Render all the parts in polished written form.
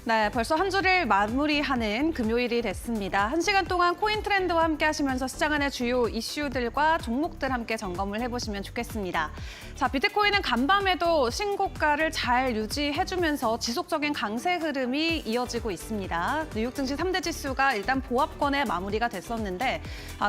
네, 벌써 한 주를 마무리하는 금요일이 됐습니다. 한 시간 동안 코인 트렌드와 함께 하시면서 시장 안의 주요 이슈들과 종목들 함께 점검을 해보시면 좋겠습니다. 자, 비트코인은 간밤에도 신고가를 잘 유지해주면서 지속적인 강세 흐름이 이어지고 있습니다. 뉴욕 증시 3대 지수가 일단 보합권에 마무리가 됐었는데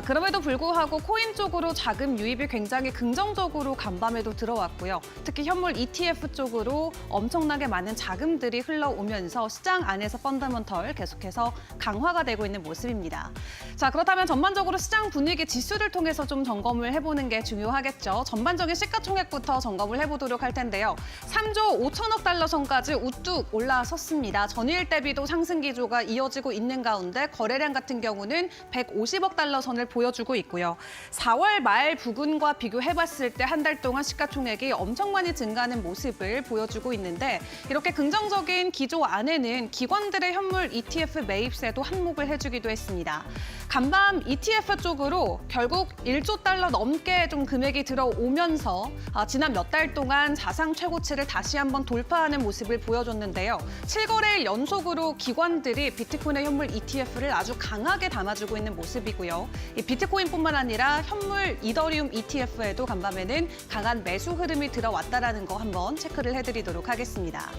그럼에도 불구하고 코인 쪽으로 자금 유입이 굉장히 긍정적으로 간밤에도 들어왔고요. 특히 현물 ETF 쪽으로 엄청나게 많은 자금들이 흘러오면서 시장 안에서 펀더먼털 계속해서 강화가 되고 있는 모습입니다. 자, 그렇다면 전반적으로 시장 분위기 지수를 통해서 좀 점검을 해보는 게 중요하겠죠. 전반적인 시가총액부터 점검을 해보도록 할 텐데요. 3조 5천억 달러 선까지 우뚝 올라섰습니다. 전일 대비도 상승 기조가 이어지고 있는 가운데 거래량 같은 경우는 150억 달러 선을 보여주고 있고요. 4월 말 부근과 비교해봤을 때 한 달 동안 시가총액이 엄청 많이 증가하는 모습을 보여주고 있는데 이렇게 긍정적인 기조 안에는 기관들의 현물 ETF 매입세도 한몫을 해주기도 했습니다. 간밤 ETF 쪽으로 결국 1조 달러 넘게 좀 금액이 들어오면서 지난 몇 달 동안 사상 최고치를 다시 한번 돌파하는 모습을 보여줬는데요. 7거래일 연속으로 기관들이 비트코인의 현물 ETF를 아주 강하게 담아주고 있는 모습이고요. 이 비트코인뿐만 아니라 현물 이더리움 ETF에도 간밤에는 강한 매수 흐름이 들어왔다는 거 한번 체크를 해드리도록 하겠습니다.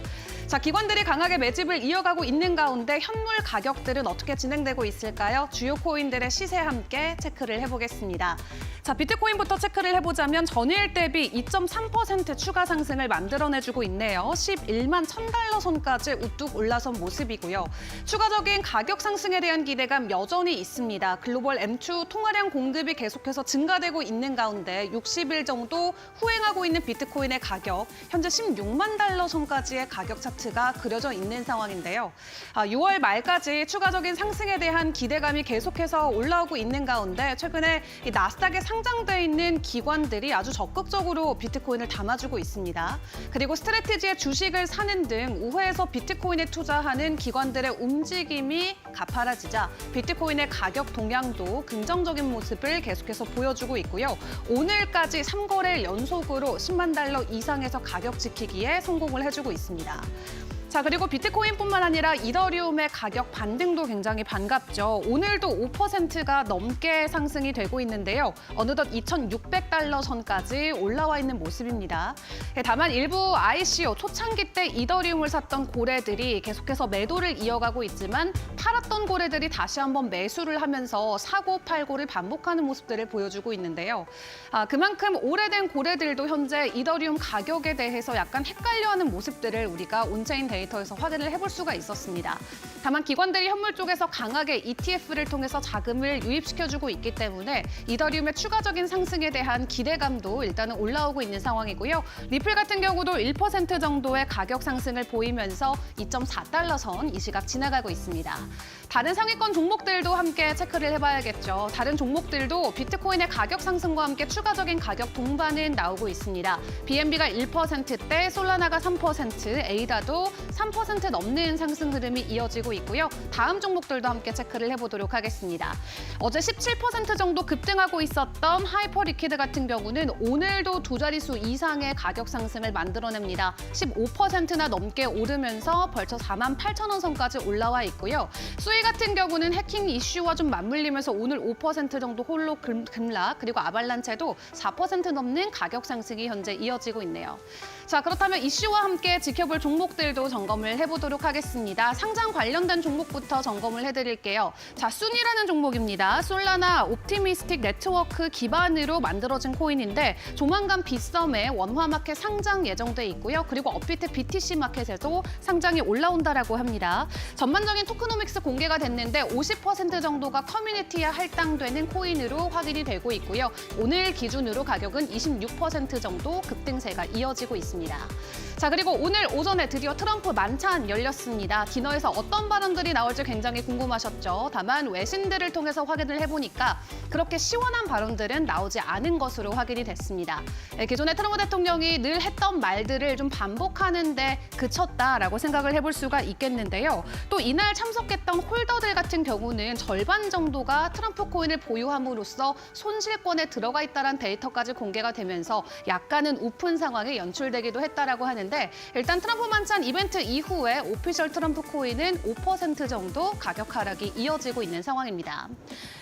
자, 기관들이 강하게 매집을 이어가고 있는 가운데 현물 가격들은 어떻게 진행되고 있을까요? 주요 코인들의 시세 함께 체크를 해보겠습니다. 자, 비트코인부터 체크를 해보자면 전일 대비 2.3% 추가 상승을 만들어내주고 있네요. 11만 1,000달러 선까지 우뚝 올라선 모습이고요. 추가적인 가격 상승에 대한 기대감 여전히 있습니다. 글로벌 M2 통화량 공급이 계속해서 증가되고 있는 가운데 60일 정도 후행하고 있는 비트코인의 가격, 현재 16만 달러 선까지의 가격 차트가 그려져 있는 상황인데요. 6월 말까지 추가적인 상승에 대한 기대감이 계속해서 올라오고 있는 가운데 최근에 이 나스닥에 상장돼 있는 기관들이 아주 적극적으로 비트코인을 담아주고 있습니다. 그리고 스트래티지의 주식을 사는 등 우회해서 비트코인에 투자하는 기관들의 움직임이 가파라지자 비트코인의 가격 동향도 긍정적인 모습을 계속해서 보여주고 있고요. 오늘까지 3거래일 연속으로 10만 달러 이상에서 가격 지키기에 성공을 해주고 있습니다. 자, 그리고 비트코인뿐만 아니라 이더리움의 가격 반등도 굉장히 반갑죠. 오늘도 5%가 넘게 상승이 되고 있는데요. 어느덧 2,600달러 선까지 올라와 있는 모습입니다. 다만 일부 ICO 초창기 때 이더리움을 샀던 고래들이 계속해서 매도를 이어가고 있지만 팔았던 고래들이 다시 한번 매수를 하면서 사고 팔고를 반복하는 모습들을 보여주고 있는데요. 그만큼 오래된 고래들도 현재 이더리움 가격에 대해서 약간 헷갈려하는 모습들을 우리가 온체인 데이터에서 확인을 해볼 수가 있었습니다. 다만 기관들이 현물 쪽에서 강하게 ETF를 통해서 자금을 유입시켜주고 있기 때문에 이더리움의 추가적인 상승에 대한 기대감도 일단은 올라오고 있는 상황이고요. 리플 같은 경우도 1% 정도의 가격 상승을 보이면서 2.4달러 선 이 시각 지나가고 있습니다. 다른 상위권 종목들도 함께 체크를 해봐야겠죠. 다른 종목들도 비트코인의 가격 상승과 함께 추가적인 가격 동반은 나오고 있습니다. BNB가 1%대, 솔라나가 3%, 에이다도 3% 넘는 상승 흐름이 이어지고 있고요. 다음 종목들도 함께 체크를 해보도록 하겠습니다. 어제 17% 정도 급등하고 있었던 하이퍼리퀴드 같은 경우는 오늘도 두 자릿수 이상의 가격 상승을 만들어냅니다. 15%나 넘게 오르면서 벌써 48,000원 선까지 올라와 있고요. 수익 같은 경우는 해킹 이슈와 좀 맞물리면서 오늘 5% 정도 홀로 급락, 그리고 아발란체도 4% 넘는 가격 상승이 현재 이어지고 있네요. 자, 그렇다면 이슈와 함께 지켜볼 종목들도 점검을 해보도록 하겠습니다. 상장 관련된 종목부터 점검을 해드릴게요. 자, 순이라는 종목입니다. 솔라나 옵티미스틱 네트워크 기반으로 만들어진 코인인데 조만간 빗썸에 원화마켓 상장 예정돼 있고요. 그리고 업비트 BTC 마켓에도 상장이 올라온다라고 합니다. 전반적인 토크노믹스 공개가 됐는데 50% 정도가 커뮤니티에 할당되는 코인으로 확인이 되고 있고요. 오늘 기준으로 가격은 26% 정도 급등세가 이어지고 있습니다. 자, 그리고 오늘 오전에 드디어 트럼프 만찬 열렸습니다. 디너에서 어떤 발언들이 나올지 굉장히 궁금하셨죠. 다만 외신들을 통해서 확인을 해보니까 그렇게 시원한 발언들은 나오지 않은 것으로 확인이 됐습니다. 기존의 트럼프 대통령이 늘 했던 말들을 좀 반복하는데 그쳤다라고 생각을 해볼 수가 있겠는데요. 또 이날 참석했던 홀더들 같은 경우는 절반 정도가 트럼프 코인을 보유함으로써 손실권에 들어가 있다는 데이터까지 공개가 되면서 약간은 우픈 상황이 연출되기도 했다라고 하는데 있는데 일단 트럼프 만찬 이벤트 이후에 오피셜 트럼프 코인은 5% 정도 가격 하락이 이어지고 있는 상황입니다.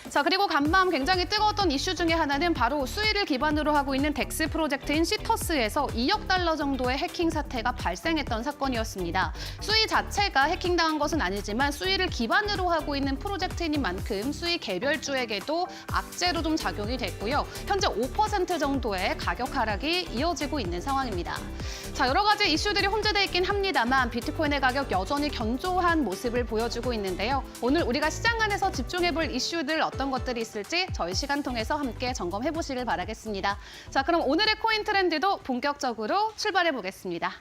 자, 그리고 간밤 굉장히 뜨거웠던 이슈 중에 하나는 바로 수위를 기반으로 하고 있는 덱스 프로젝트인 시터스에서 2억 달러 정도의 해킹 사태가 발생했던 사건이었습니다. 수위 자체가 해킹당한 것은 아니지만 수위를 기반으로 하고 있는 프로젝트인 만큼 수위 개별주에게도 악재로 좀 작용이 됐고요. 현재 5% 정도의 가격 하락이 이어지고 있는 상황입니다. 자, 여러 가지 이슈들이 혼재돼 있긴 합니다만 비트코인의 가격 여전히 견조한 모습을 보여주고 있는데요. 오늘 우리가 시장 안에서 집중해볼 이슈들 어떤 것들이 있을지 저희 시간 통해서 함께 점검해 보시길 바라겠습니다. 자, 그럼 오늘의 코인 트렌드도 본격적으로 출발해 보겠습니다.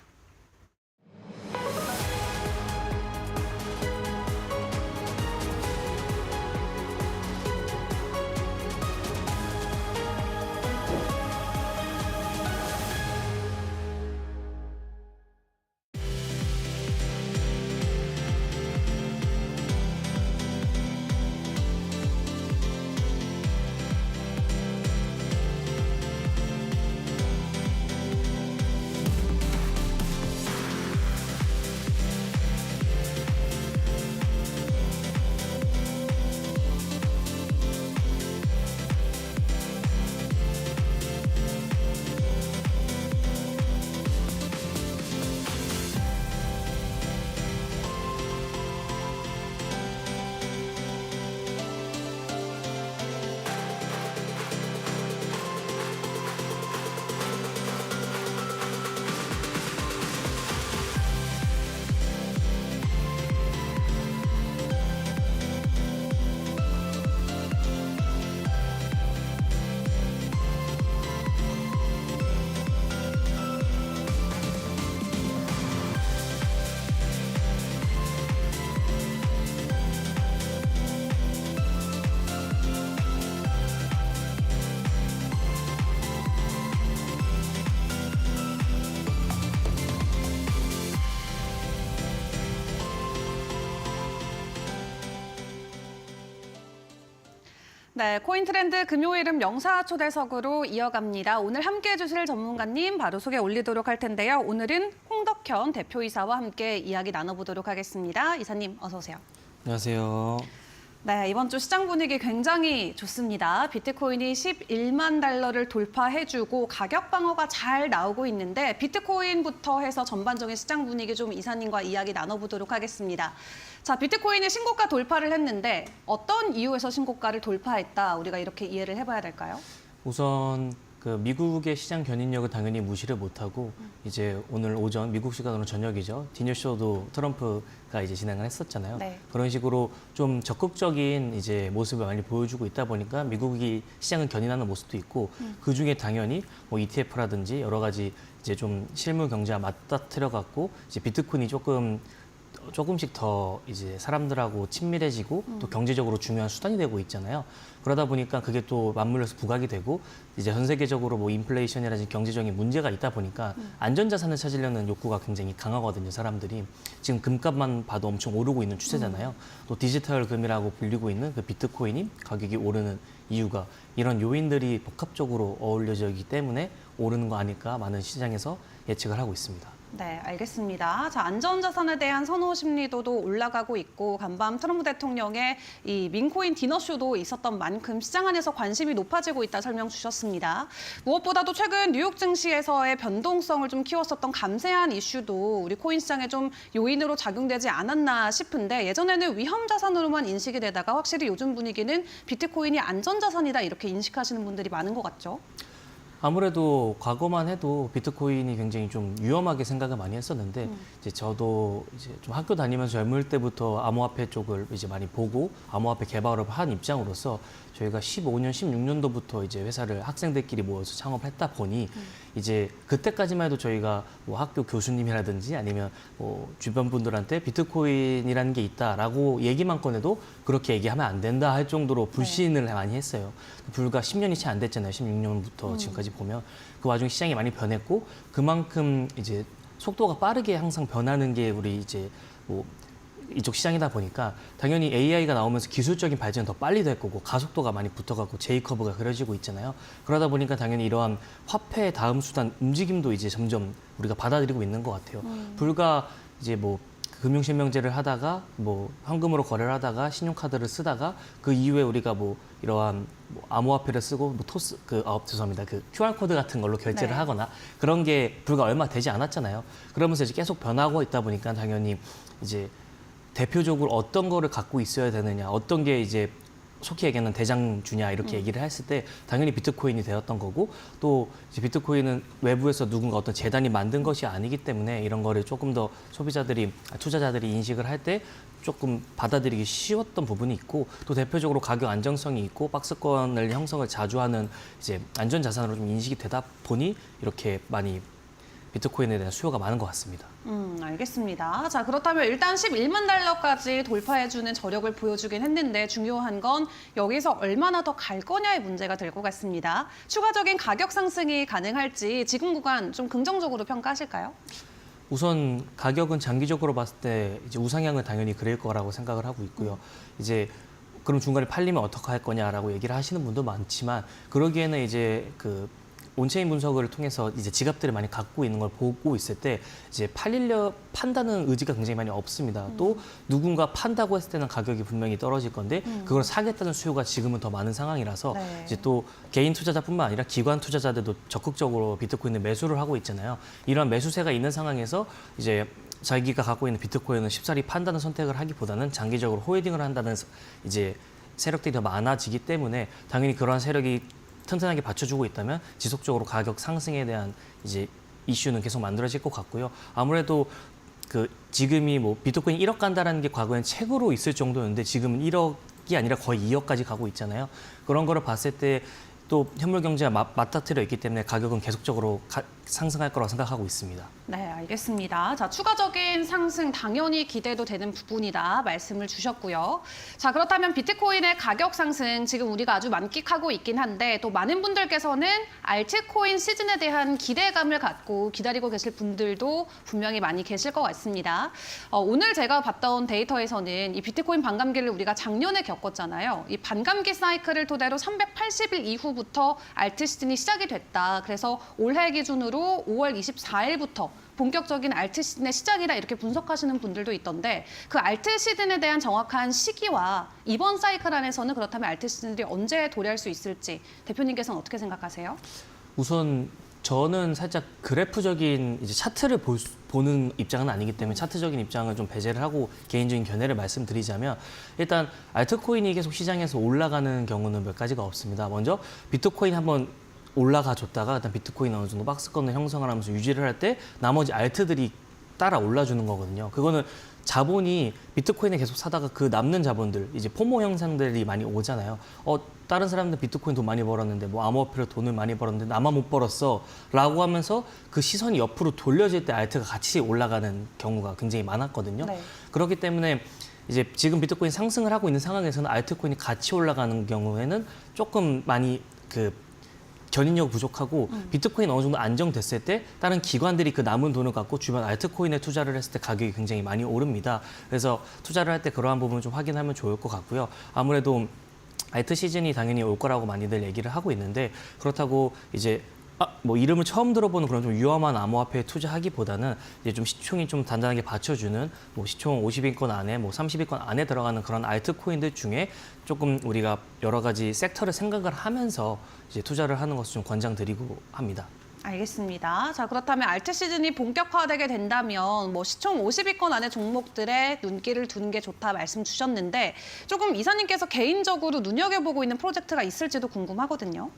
네, 코인 트렌드 금요일은 명사 초대석으로 이어갑니다. 오늘 함께해 주실 전문가님 바로 소개 올리도록 할 텐데요. 오늘은 홍덕현 대표이사와 함께 이야기 나눠보도록 하겠습니다. 이사님 어서 오세요. 안녕하세요. 네, 이번 주 시장 분위기 굉장히 좋습니다. 비트코인이 11만 달러를 돌파해주고 가격 방어가 잘 나오고 있는데 비트코인부터 해서 전반적인 시장 분위기 좀 이사님과 이야기 나눠보도록 하겠습니다. 자, 비트코인이 신고가 돌파를 했는데 어떤 이유에서 신고가를 돌파했다 우리가 이렇게 이해를 해봐야 될까요? 우선 그 미국의 시장 견인력을 당연히 무시를 못하고 이제 오늘 오전 미국 시간으로 저녁이죠. 디너쇼도 트럼프가 이제 진행을 했었잖아요. 네. 그런 식으로 좀 적극적인 이제 모습을 많이 보여주고 있다 보니까 미국이 시장을 견인하는 모습도 있고 그 중에 당연히 뭐 ETF라든지 여러 가지 이제 좀 실물 경제와 맞닥뜨려 갖고 이제 비트코인이 조금씩 더 이제 사람들하고 친밀해지고 또 경제적으로 중요한 수단이 되고 있잖아요. 그러다 보니까 그게 또 맞물려서 부각이 되고 이제 전 세계적으로 뭐 인플레이션이라든지 경제적인 문제가 있다 보니까 안전자산을 찾으려는 욕구가 굉장히 강하거든요, 사람들이. 지금 금값만 봐도 엄청 오르고 있는 추세잖아요. 또 디지털 금이라고 불리고 있는 그 비트코인이 가격이 오르는 이유가 이런 요인들이 복합적으로 어울려져 있기 때문에 오르는 거 아닐까 많은 시장에서 예측을 하고 있습니다. 네, 알겠습니다. 자, 안전자산에 대한 선호 심리도도 올라가고 있고 간밤 트럼프 대통령의 이 민코인 디너쇼도 있었던 만큼 시장 안에서 관심이 높아지고 있다 설명 주셨습니다. 무엇보다도 최근 뉴욕 증시에서의 변동성을 좀 키웠었던 감세한 이슈도 우리 코인 시장에 좀 요인으로 작용되지 않았나 싶은데 예전에는 위험 자산으로만 인식이 되다가 확실히 요즘 분위기는 비트코인이 안전자산이다 이렇게 인식하시는 분들이 많은 것 같죠? 아무래도 과거만 해도 비트코인이 굉장히 좀 위험하게 생각을 많이 했었는데 이제 저도 이제 좀 학교 다니면서 젊을 때부터 암호화폐 쪽을 이제 많이 보고 암호화폐 개발을 한 입장으로서 저희가 15년, 16년도부터 이제 회사를 학생들끼리 모여서 창업했다 보니 이제 그때까지만 해도 저희가 뭐 학교 교수님이라든지 아니면 뭐 주변 분들한테 비트코인이라는 게 있다라고 얘기만 꺼내도 그렇게 얘기하면 안 된다 할 정도로 불신을 많이 했어요. 불과 10년이 채 안 됐잖아요. 16년부터 지금까지 보면 그 와중에 시장이 많이 변했고 그만큼 이제 속도가 빠르게 항상 변하는 게 우리 이제 뭐 이쪽 시장이다 보니까 당연히 AI가 나오면서 기술적인 발전이 더 빨리 될 거고 가속도가 많이 붙어가고 J커브가 그려지고 있잖아요. 그러다 보니까 당연히 이러한 화폐 다음 수단 움직임도 이제 점점 우리가 받아들이고 있는 것 같아요. 불과 이제 뭐 금융실명제를 하다가 뭐 현금으로 거래를 하다가 신용카드를 쓰다가 그 이후에 우리가 뭐 이러한 뭐 암호화폐를 쓰고 뭐 토스 죄송합니다. 그 QR 코드 같은 걸로 결제를 네. 하거나 그런 게 불과 얼마 되지 않았잖아요. 그러면서 이제 계속 변하고 있다 보니까 당연히 이제 대표적으로 어떤 거를 갖고 있어야 되느냐, 어떤 게 이제 속히 얘기하는 대장주냐 이렇게 얘기를 했을 때 당연히 비트코인이 되었던 거고 또 이제 비트코인은 외부에서 누군가 어떤 재단이 만든 것이 아니기 때문에 이런 거를 조금 더 투자자들이 인식을 할 때 조금 받아들이기 쉬웠던 부분이 있고 또 대표적으로 가격 안정성이 있고 박스권을 형성을 자주 하는 이제 안전 자산으로 좀 인식이 되다 보니 이렇게 많이 비트코인에 대한 수요가 많은 것 같습니다. 알겠습니다. 자, 그렇다면 일단 11만 달러까지 돌파해주는 저력을 보여주긴 했는데 중요한 건 여기서 얼마나 더 갈 거냐의 문제가 될 것 같습니다. 추가적인 가격 상승이 가능할지 지금 구간 좀 긍정적으로 평가하실까요? 우선 가격은 장기적으로 봤을 때 이제 우상향을 당연히 그릴 거라고 생각을 하고 있고요. 이제 그럼 중간에 팔리면 어떻게 할 거냐라고 얘기를 하시는 분도 많지만 그러기에는 이제 그 온체인 분석을 통해서 이제 지갑들을 많이 갖고 있는 걸 보고 있을 때 이제 판다는 의지가 굉장히 많이 없습니다. 또 누군가 판다고 했을 때는 가격이 분명히 떨어질 건데 그걸 사겠다는 수요가 지금은 더 많은 상황이라서 네. 이제 또 개인 투자자뿐만 아니라 기관 투자자들도 적극적으로 비트코인을 매수를 하고 있잖아요. 이런 매수세가 있는 상황에서 이제 자기가 갖고 있는 비트코인을 쉽사리 판다는 선택을 하기보다는 장기적으로 홀딩을 한다는 이제 세력들이 더 많아지기 때문에 당연히 그러한 세력이 튼튼하게 받쳐주고 있다면 지속적으로 가격 상승에 대한 이제 이슈는 계속 만들어질 것 같고요. 아무래도 그 지금이 뭐 비트코인 1억 간다라는 게 과거엔 책으로 있을 정도였는데 지금은 1억이 아니라 거의 2억까지 가고 있잖아요. 그런 거를 봤을 때 또 현물 경제가 맞닥뜨려 있기 때문에 가격은 계속적으로 상승할 거라고 생각하고 있습니다. 네, 알겠습니다. 자, 추가적인 상승 당연히 기대도 되는 부분이다 말씀을 주셨고요. 자, 그렇다면 비트코인의 가격 상승 지금 우리가 아주 만끽하고 있긴 한데 또 많은 분들께서는 알트코인 시즌에 대한 기대감을 갖고 기다리고 계실 분들도 분명히 많이 계실 것 같습니다. 오늘 제가 봤던 데이터에서는 이 비트코인 반감기를 우리가 작년에 겪었잖아요. 이 반감기 사이클을 토대로 380일 이후부터 알트 시즌이 시작이 됐다. 그래서 올해 기준으로 5월 24일부터 본격적인 알트 시즌의 시작이다 이렇게 분석하시는 분들도 있던데 그 알트 시즌에 대한 정확한 시기와 이번 사이클 안에서는 그렇다면 알트 시즌들이 언제 도래할 수 있을지 대표님께서는 어떻게 생각하세요? 우선 저는 살짝 그래프적인 이제 차트를 보는 입장은 아니기 때문에 차트적인 입장을 좀 배제를 하고 개인적인 견해를 말씀드리자면 일단 알트코인이 계속 시장에서 올라가는 경우는 몇 가지가 없습니다. 먼저 비트코인 한번 올라가 줬다가 일단 비트코인 어느 정도 박스권을 형성을 하면서 유지를 할 때 나머지 알트들이 따라 올라주는 거거든요. 그거는 자본이 비트코인을 계속 사다가 그 남는 자본들 이제 포모 현상들이 많이 오잖아요. 다른 사람들 비트코인 돈 많이 벌었는데 뭐 암호화폐로 돈을 많이 벌었는데 나만 못 벌었어 라고 하면서 그 시선이 옆으로 돌려질 때 알트가 같이 올라가는 경우가 굉장히 많았거든요. 네. 그렇기 때문에 이제 지금 비트코인 상승을 하고 있는 상황에서는 알트코인이 같이 올라가는 경우에는 조금 많이 견인력 부족하고 비트코인 어느 정도 안정됐을 때 다른 기관들이 그 남은 돈을 갖고 주변 알트코인에 투자를 했을 때 가격이 굉장히 많이 오릅니다. 그래서 투자를 할 때 그러한 부분을 좀 확인하면 좋을 것 같고요. 아무래도 알트 시즌이 당연히 올 거라고 많이들 얘기를 하고 있는데 그렇다고 이제 뭐 이름을 처음 들어보는 그런 좀 위험한 암호화폐에 투자하기보다는 이제 좀 시총이 좀 단단하게 받쳐주는 뭐 시총 50위권 안에 뭐 30위권 안에 들어가는 그런 알트코인들 중에 조금 우리가 여러 가지 섹터를 생각을 하면서 이제 투자를 하는 것을 좀 권장드리고 합니다. 알겠습니다. 자, 그렇다면 알트 시즌이 본격화되게 된다면 뭐 시총 50위권 안에 종목들에 눈길을 두는 게 좋다 말씀 주셨는데 조금 이사님께서 개인적으로 눈여겨보고 있는 프로젝트가 있을지도 궁금하거든요.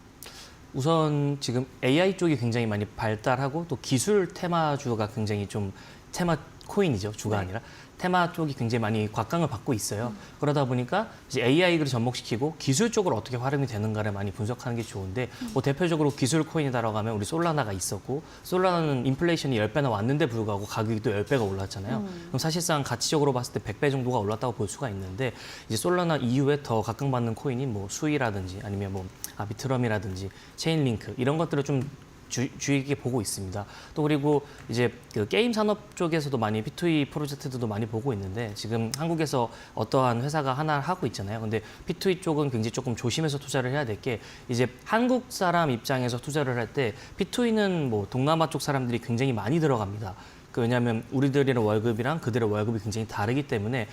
우선 지금 AI 쪽이 굉장히 많이 발달하고 또 기술 테마주가 굉장히 좀 테마 코인이죠. 주가 아니라. 테마 쪽이 굉장히 많이 곽강을 받고 있어요. 그러다 보니까 이제 AI를 접목시키고 기술 쪽으로 어떻게 활용이 되는가를 많이 분석하는 게 좋은데 뭐 대표적으로 기술 코인이다라고 하면 우리 솔라나가 있었고 솔라나는 인플레이션이 10배나 왔는데 불구하고 가격이 또 10배가 올랐잖아요. 그럼 사실상 가치적으로 봤을 때 100배 정도가 올랐다고 볼 수가 있는데 이제 솔라나 이후에 더 각광받는 코인이 뭐 수이라든지 아니면 뭐 아비트럼이라든지 체인링크 이런 것들을 좀 주의 깊게 보고 있습니다. 또 그리고 이제 그 게임 산업 쪽에서도 많이 P2E 프로젝트들도 많이 보고 있는데 지금 한국에서 어떠한 회사가 하나 하고 있잖아요. 근데 P2E 쪽은 굉장히 조금 조심해서 투자를 해야 될 게 이제 한국 사람 입장에서 투자를 할 때 P2E는 뭐 동남아 쪽 사람들이 굉장히 많이 들어갑니다. 왜냐하면 우리들의 월급이랑 그들의 월급이 굉장히 다르기 때문에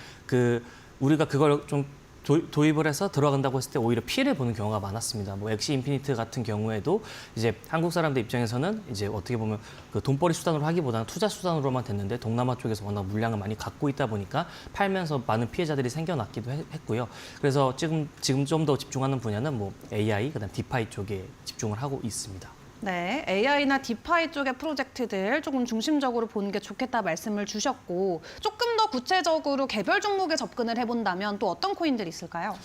우리가 그걸 좀 도입을 해서 들어간다고 했을 때 오히려 피해를 보는 경우가 많았습니다. 뭐 엑시 인피니트 같은 경우에도 이제 한국 사람들 입장에서는 이제 어떻게 보면 그 돈벌이 수단으로 하기보다는 투자 수단으로만 됐는데 동남아 쪽에서 워낙 물량을 많이 갖고 있다 보니까 팔면서 많은 피해자들이 생겨났기도 했고요. 그래서 지금 좀 더 집중하는 분야는 뭐 AI, 그다음 디파이 쪽에 집중을 하고 있습니다. 네, AI나 디파이 쪽의 프로젝트들 조금 중심적으로 보는 게 좋겠다 말씀을 주셨고 조금 더 구체적으로 개별 종목에 접근을 해본다면 또 어떤 코인들이 있을까요?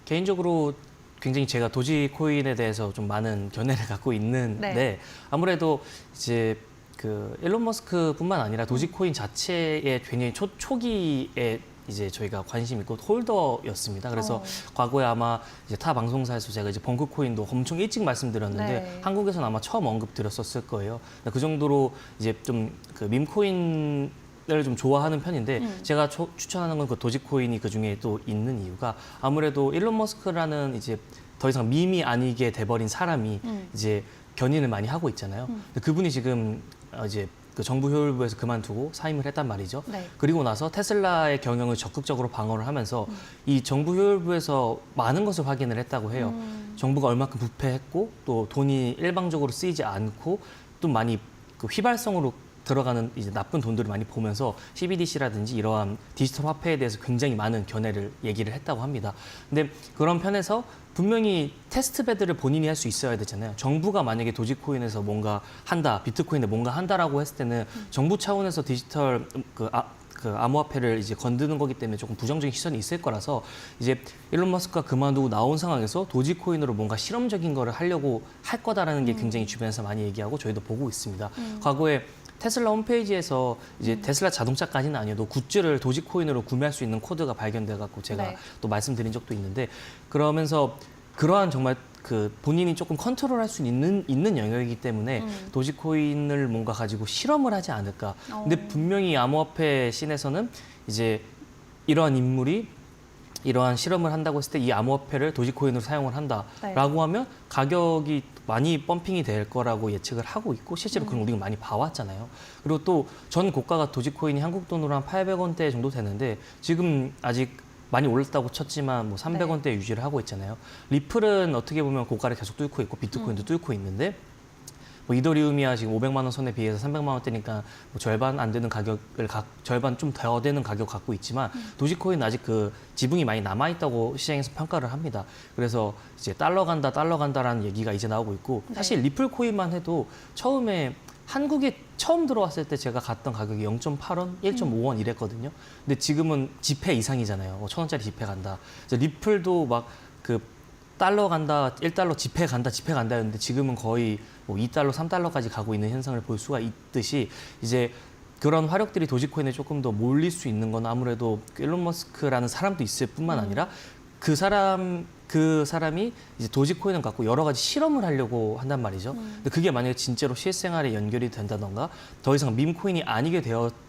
개인적으로 굉장히 제가 도지코인에 대해서 좀 많은 견해를 갖고 있는데 네. 아무래도 이제 그 일론 머스크뿐만 아니라 도지코인 자체의 굉장히 초기에 이제 저희가 관심 있고 홀더였습니다. 그래서 과거에 아마 이제 타 방송사에서 제가 이제 벙크코인도 엄청 일찍 말씀드렸는데 네. 한국에서는 아마 처음 언급드렸었을 거예요. 그 정도로 이제 좀 그 밈코인 을 좀 좋아하는 편인데 제가 추천하는 건 그 도지코인이 그 중에 또 있는 이유가 아무래도 일론 머스크라는 이제 더 이상 밈이 아니게 돼버린 사람이 이제 견인을 많이 하고 있잖아요. 근데 그분이 지금 이제 그 정부 효율부에서 그만두고 사임을 했단 말이죠. 네. 그리고 나서 테슬라의 경영을 적극적으로 방어를 하면서 이 정부 효율부에서 많은 것을 확인을 했다고 해요. 정부가 얼마큼 부패했고 또 돈이 일방적으로 쓰이지 않고 또 많이 그 휘발성으로 들어가는 이제 나쁜 돈들을 많이 보면서 CBDC라든지 이러한 디지털 화폐에 대해서 굉장히 많은 견해를 얘기를 했다고 합니다. 근데 그런 편에서 분명히 테스트베드를 본인이 할 수 있어야 되잖아요. 정부가 만약에 도지코인에서 뭔가 한다, 비트코인에 뭔가 한다라고 했을 때는 정부 차원에서 디지털 그 암호화폐를 이제 건드는 거기 때문에 조금 부정적인 시선이 있을 거라서 이제 일론 머스크가 그만두고 나온 상황에서 도지코인으로 뭔가 실험적인 거를 하려고 할 거다라는 게 굉장히 주변에서 많이 얘기하고 저희도 보고 있습니다. 과거에 테슬라 홈페이지에서 이제 테슬라 자동차까지는 아니어도 굿즈를 도지코인으로 구매할 수 있는 코드가 발견돼 갖고 제가 네. 또 말씀드린 적도 있는데 그러면서 그러한 정말 그 본인이 조금 컨트롤할 수 있는 영역이기 때문에 도지코인을 뭔가 가지고 실험을 하지 않을까. 근데 분명히 암호화폐 씬에서는 이제 이러한 인물이 이러한 실험을 한다고 했을 때 이 암호화폐를 도지코인으로 사용을 한다라고 네. 하면 가격이 많이 펌핑이 될 거라고 예측을 하고 있고 실제로 그런 우리가 많이 봐왔잖아요. 그리고 또 전 고가가 도지코인이 한국 돈으로 한 800원대 정도 되는데 지금 아직 많이 올랐다고 쳤지만 뭐 300원대 유지를 하고 있잖아요. 리플은 어떻게 보면 고가를 계속 뚫고 있고 비트코인도 뚫고 있는데 뭐 이더리움이야 지금 500만 원 선에 비해서 300만 원대니까 뭐 절반 안 되는 절반 좀 더 되는 가격 갖고 있지만 도지코인 아직 그 지분이 많이 남아 있다고 시장에서 평가를 합니다. 그래서 이제 달러 간다라는 얘기가 이제 나오고 있고 사실 리플 코인만 해도 처음에 한국에 처음 들어왔을 때 제가 갔던 가격이 0.8원, 1.5원 이랬거든요. 근데 지금은 지폐 이상이잖아요. 1,000원짜리 지폐 간다. 이제 리플도 막 그 달러 간다, 1달러 지폐 간다 했는데 지금은 거의 뭐 2달러, 3달러까지 가고 있는 현상을 볼 수가 있듯이 이제 그런 화력들이 도지코인에 조금 더 몰릴 수 있는 건 아무래도 일론 머스크라는 사람도 있을 뿐만 아니라 그 사람이 이제 도지코인을 갖고 여러 가지 실험을 하려고 한단 말이죠. 근데 그게 만약에 진짜로 실생활에 연결이 된다던가 더 이상 밈코인이 아니게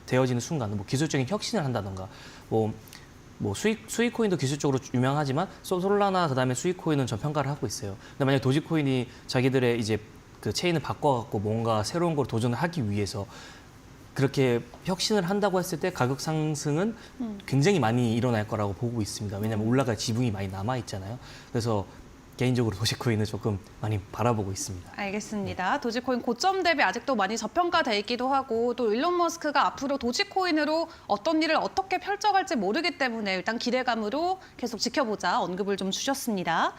되어지는 순간 뭐 기술적인 혁신을 한다던가 뭐 수익코인도 기술적으로 유명하지만 솔라나 그다음에 수익코인은 전 평가를 하고 있어요. 근데 만약 도지코인이 자기들의 이제 그 체인을 바꿔갖고 뭔가 새로운 걸 도전을 하기 위해서 그렇게 혁신을 한다고 했을 때 가격 상승은 굉장히 많이 일어날 거라고 보고 있습니다. 왜냐하면 올라갈 지분이 많이 남아 있잖아요. 그래서 개인적으로 도지코인을 조금 많이 바라보고 있습니다. 알겠습니다. 도지코인 고점 대비 아직도 많이 저평가돼 있기도 하고 또 일론 머스크가 앞으로 도지코인으로 어떤 일을 어떻게 펼쳐갈지 모르기 때문에 일단 기대감으로 계속 지켜보자 언급을 좀 주셨습니다.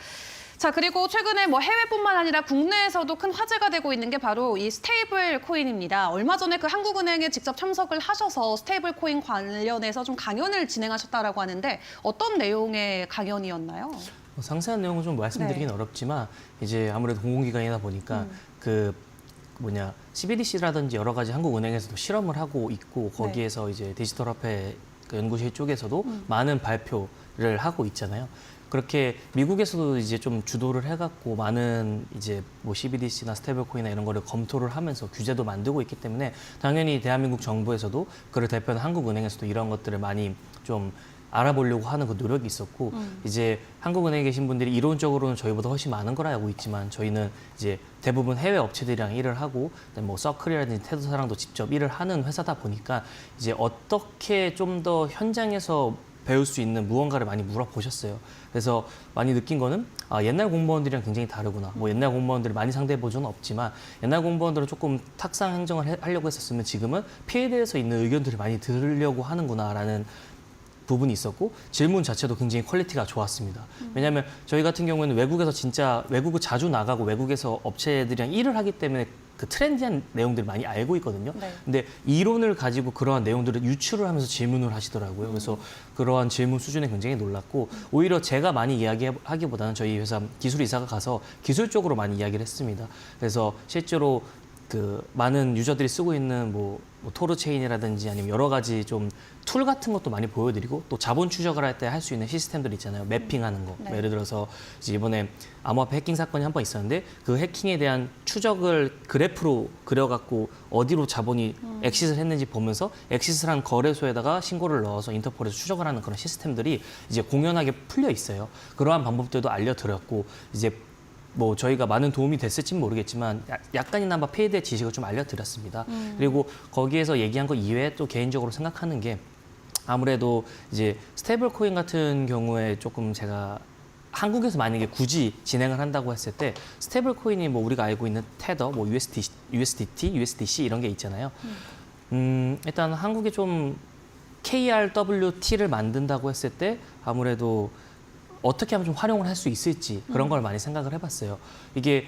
자, 그리고 최근에 뭐 해외뿐만 아니라 국내에서도 큰 화제가 되고 있는 게 바로 이 스테이블 코인입니다. 얼마 전에 그 한국은행에 직접 참석을 하셔서 스테이블 코인 관련해서 좀 강연을 진행하셨다라고 하는데 어떤 내용의 강연이었나요? 상세한 내용은 좀 말씀드리긴 어렵지만 이제 아무래도 공공기관이다 보니까 CBDC라든지 여러 가지 한국은행에서도 실험을 하고 있고 거기에서 이제 디지털 화폐 연구실 쪽에서도 많은 발표를 하고 있잖아요. 그렇게 미국에서도 이제 좀 주도를 해갖고 많은 이제 뭐 CBDC나 스테이블코인이나 이런 거를 검토를 하면서 규제도 만들고 있기 때문에 당연히 대한민국 정부에서도 그를 대표하는 한국은행에서도 이런 것들을 많이 좀 알아보려고 하는 그 노력이 있었고 이제 한국은행에 계신 분들이 이론적으로는 저희보다 훨씬 많은 걸 알고 있지만 저희는 이제 대부분 해외 업체들이랑 일을 하고 뭐 서클이라든지 테드사랑도 직접 일을 하는 회사다 보니까 이제 어떻게 좀 더 현장에서 배울 수 있는 무언가를 많이 물어보셨어요. 그래서 많이 느낀 거는 옛날 공무원들이랑 굉장히 다르구나. 뭐 옛날 공무원들을 많이 상대해 본 적은 없지만 옛날 공무원들은 조금 탁상 행정을 하려고 했었으면 지금은 피해에 대해서 있는 의견들을 많이 들으려고 하는구나라는 부분이 있었고 질문 자체도 굉장히 퀄리티가 좋았습니다. 왜냐하면 저희 같은 경우에는 외국에서 진짜 외국을 자주 나가고 외국에서 업체들이랑 일을 하기 때문에 그 트렌디한 내용들을 많이 알고 있거든요. 네. 근데 이론을 가지고 그러한 내용들을 유추를 하면서 질문을 하시더라고요. 그래서 그러한 질문 수준에 굉장히 놀랐고 오히려 제가 많이 이야기하기보다는 저희 회사 기술이사가 가서 기술적으로 많이 이야기를 했습니다. 그래서 실제로 그 많은 유저들이 쓰고 있는 뭐 토르 체인이라든지 아니면 여러 가지 좀 툴 같은 것도 많이 보여드리고 또 자본 추적을 할 때 할 수 있는 시스템들 있잖아요. 매핑하는 거. 네. 예를 들어서 이제 이번에 암호화폐 해킹 사건이 한 번 있었는데 그 해킹에 대한 추적을 그래프로 그려갖고 어디로 자본이 엑시스를 했는지 보면서 엑시스를 한 거래소에다가 신고를 넣어서 인터폴에서 추적을 하는 그런 시스템들이 이제 공연하게 풀려 있어요. 그러한 방법들도 알려드렸고 이제 뭐 저희가 많은 도움이 됐을지는 모르겠지만 약간이나마 페이에 대해 지식을 좀 알려드렸습니다. 그리고 거기에서 얘기한 거 이외에 또 개인적으로 생각하는 게 아무래도 이제 스테이블 코인 같은 경우에 조금 제가 한국에서 만약에 굳이 진행을 한다고 했을 때 스테이블 코인이 뭐 우리가 알고 있는 테더, 뭐 USDT, USDC 이런 게 있잖아요. 일단 한국에 좀 KRWT를 만든다고 했을 때 아무래도 어떻게 하면 좀 활용을 할 수 있을지 그런 걸 많이 생각을 해봤어요. 이게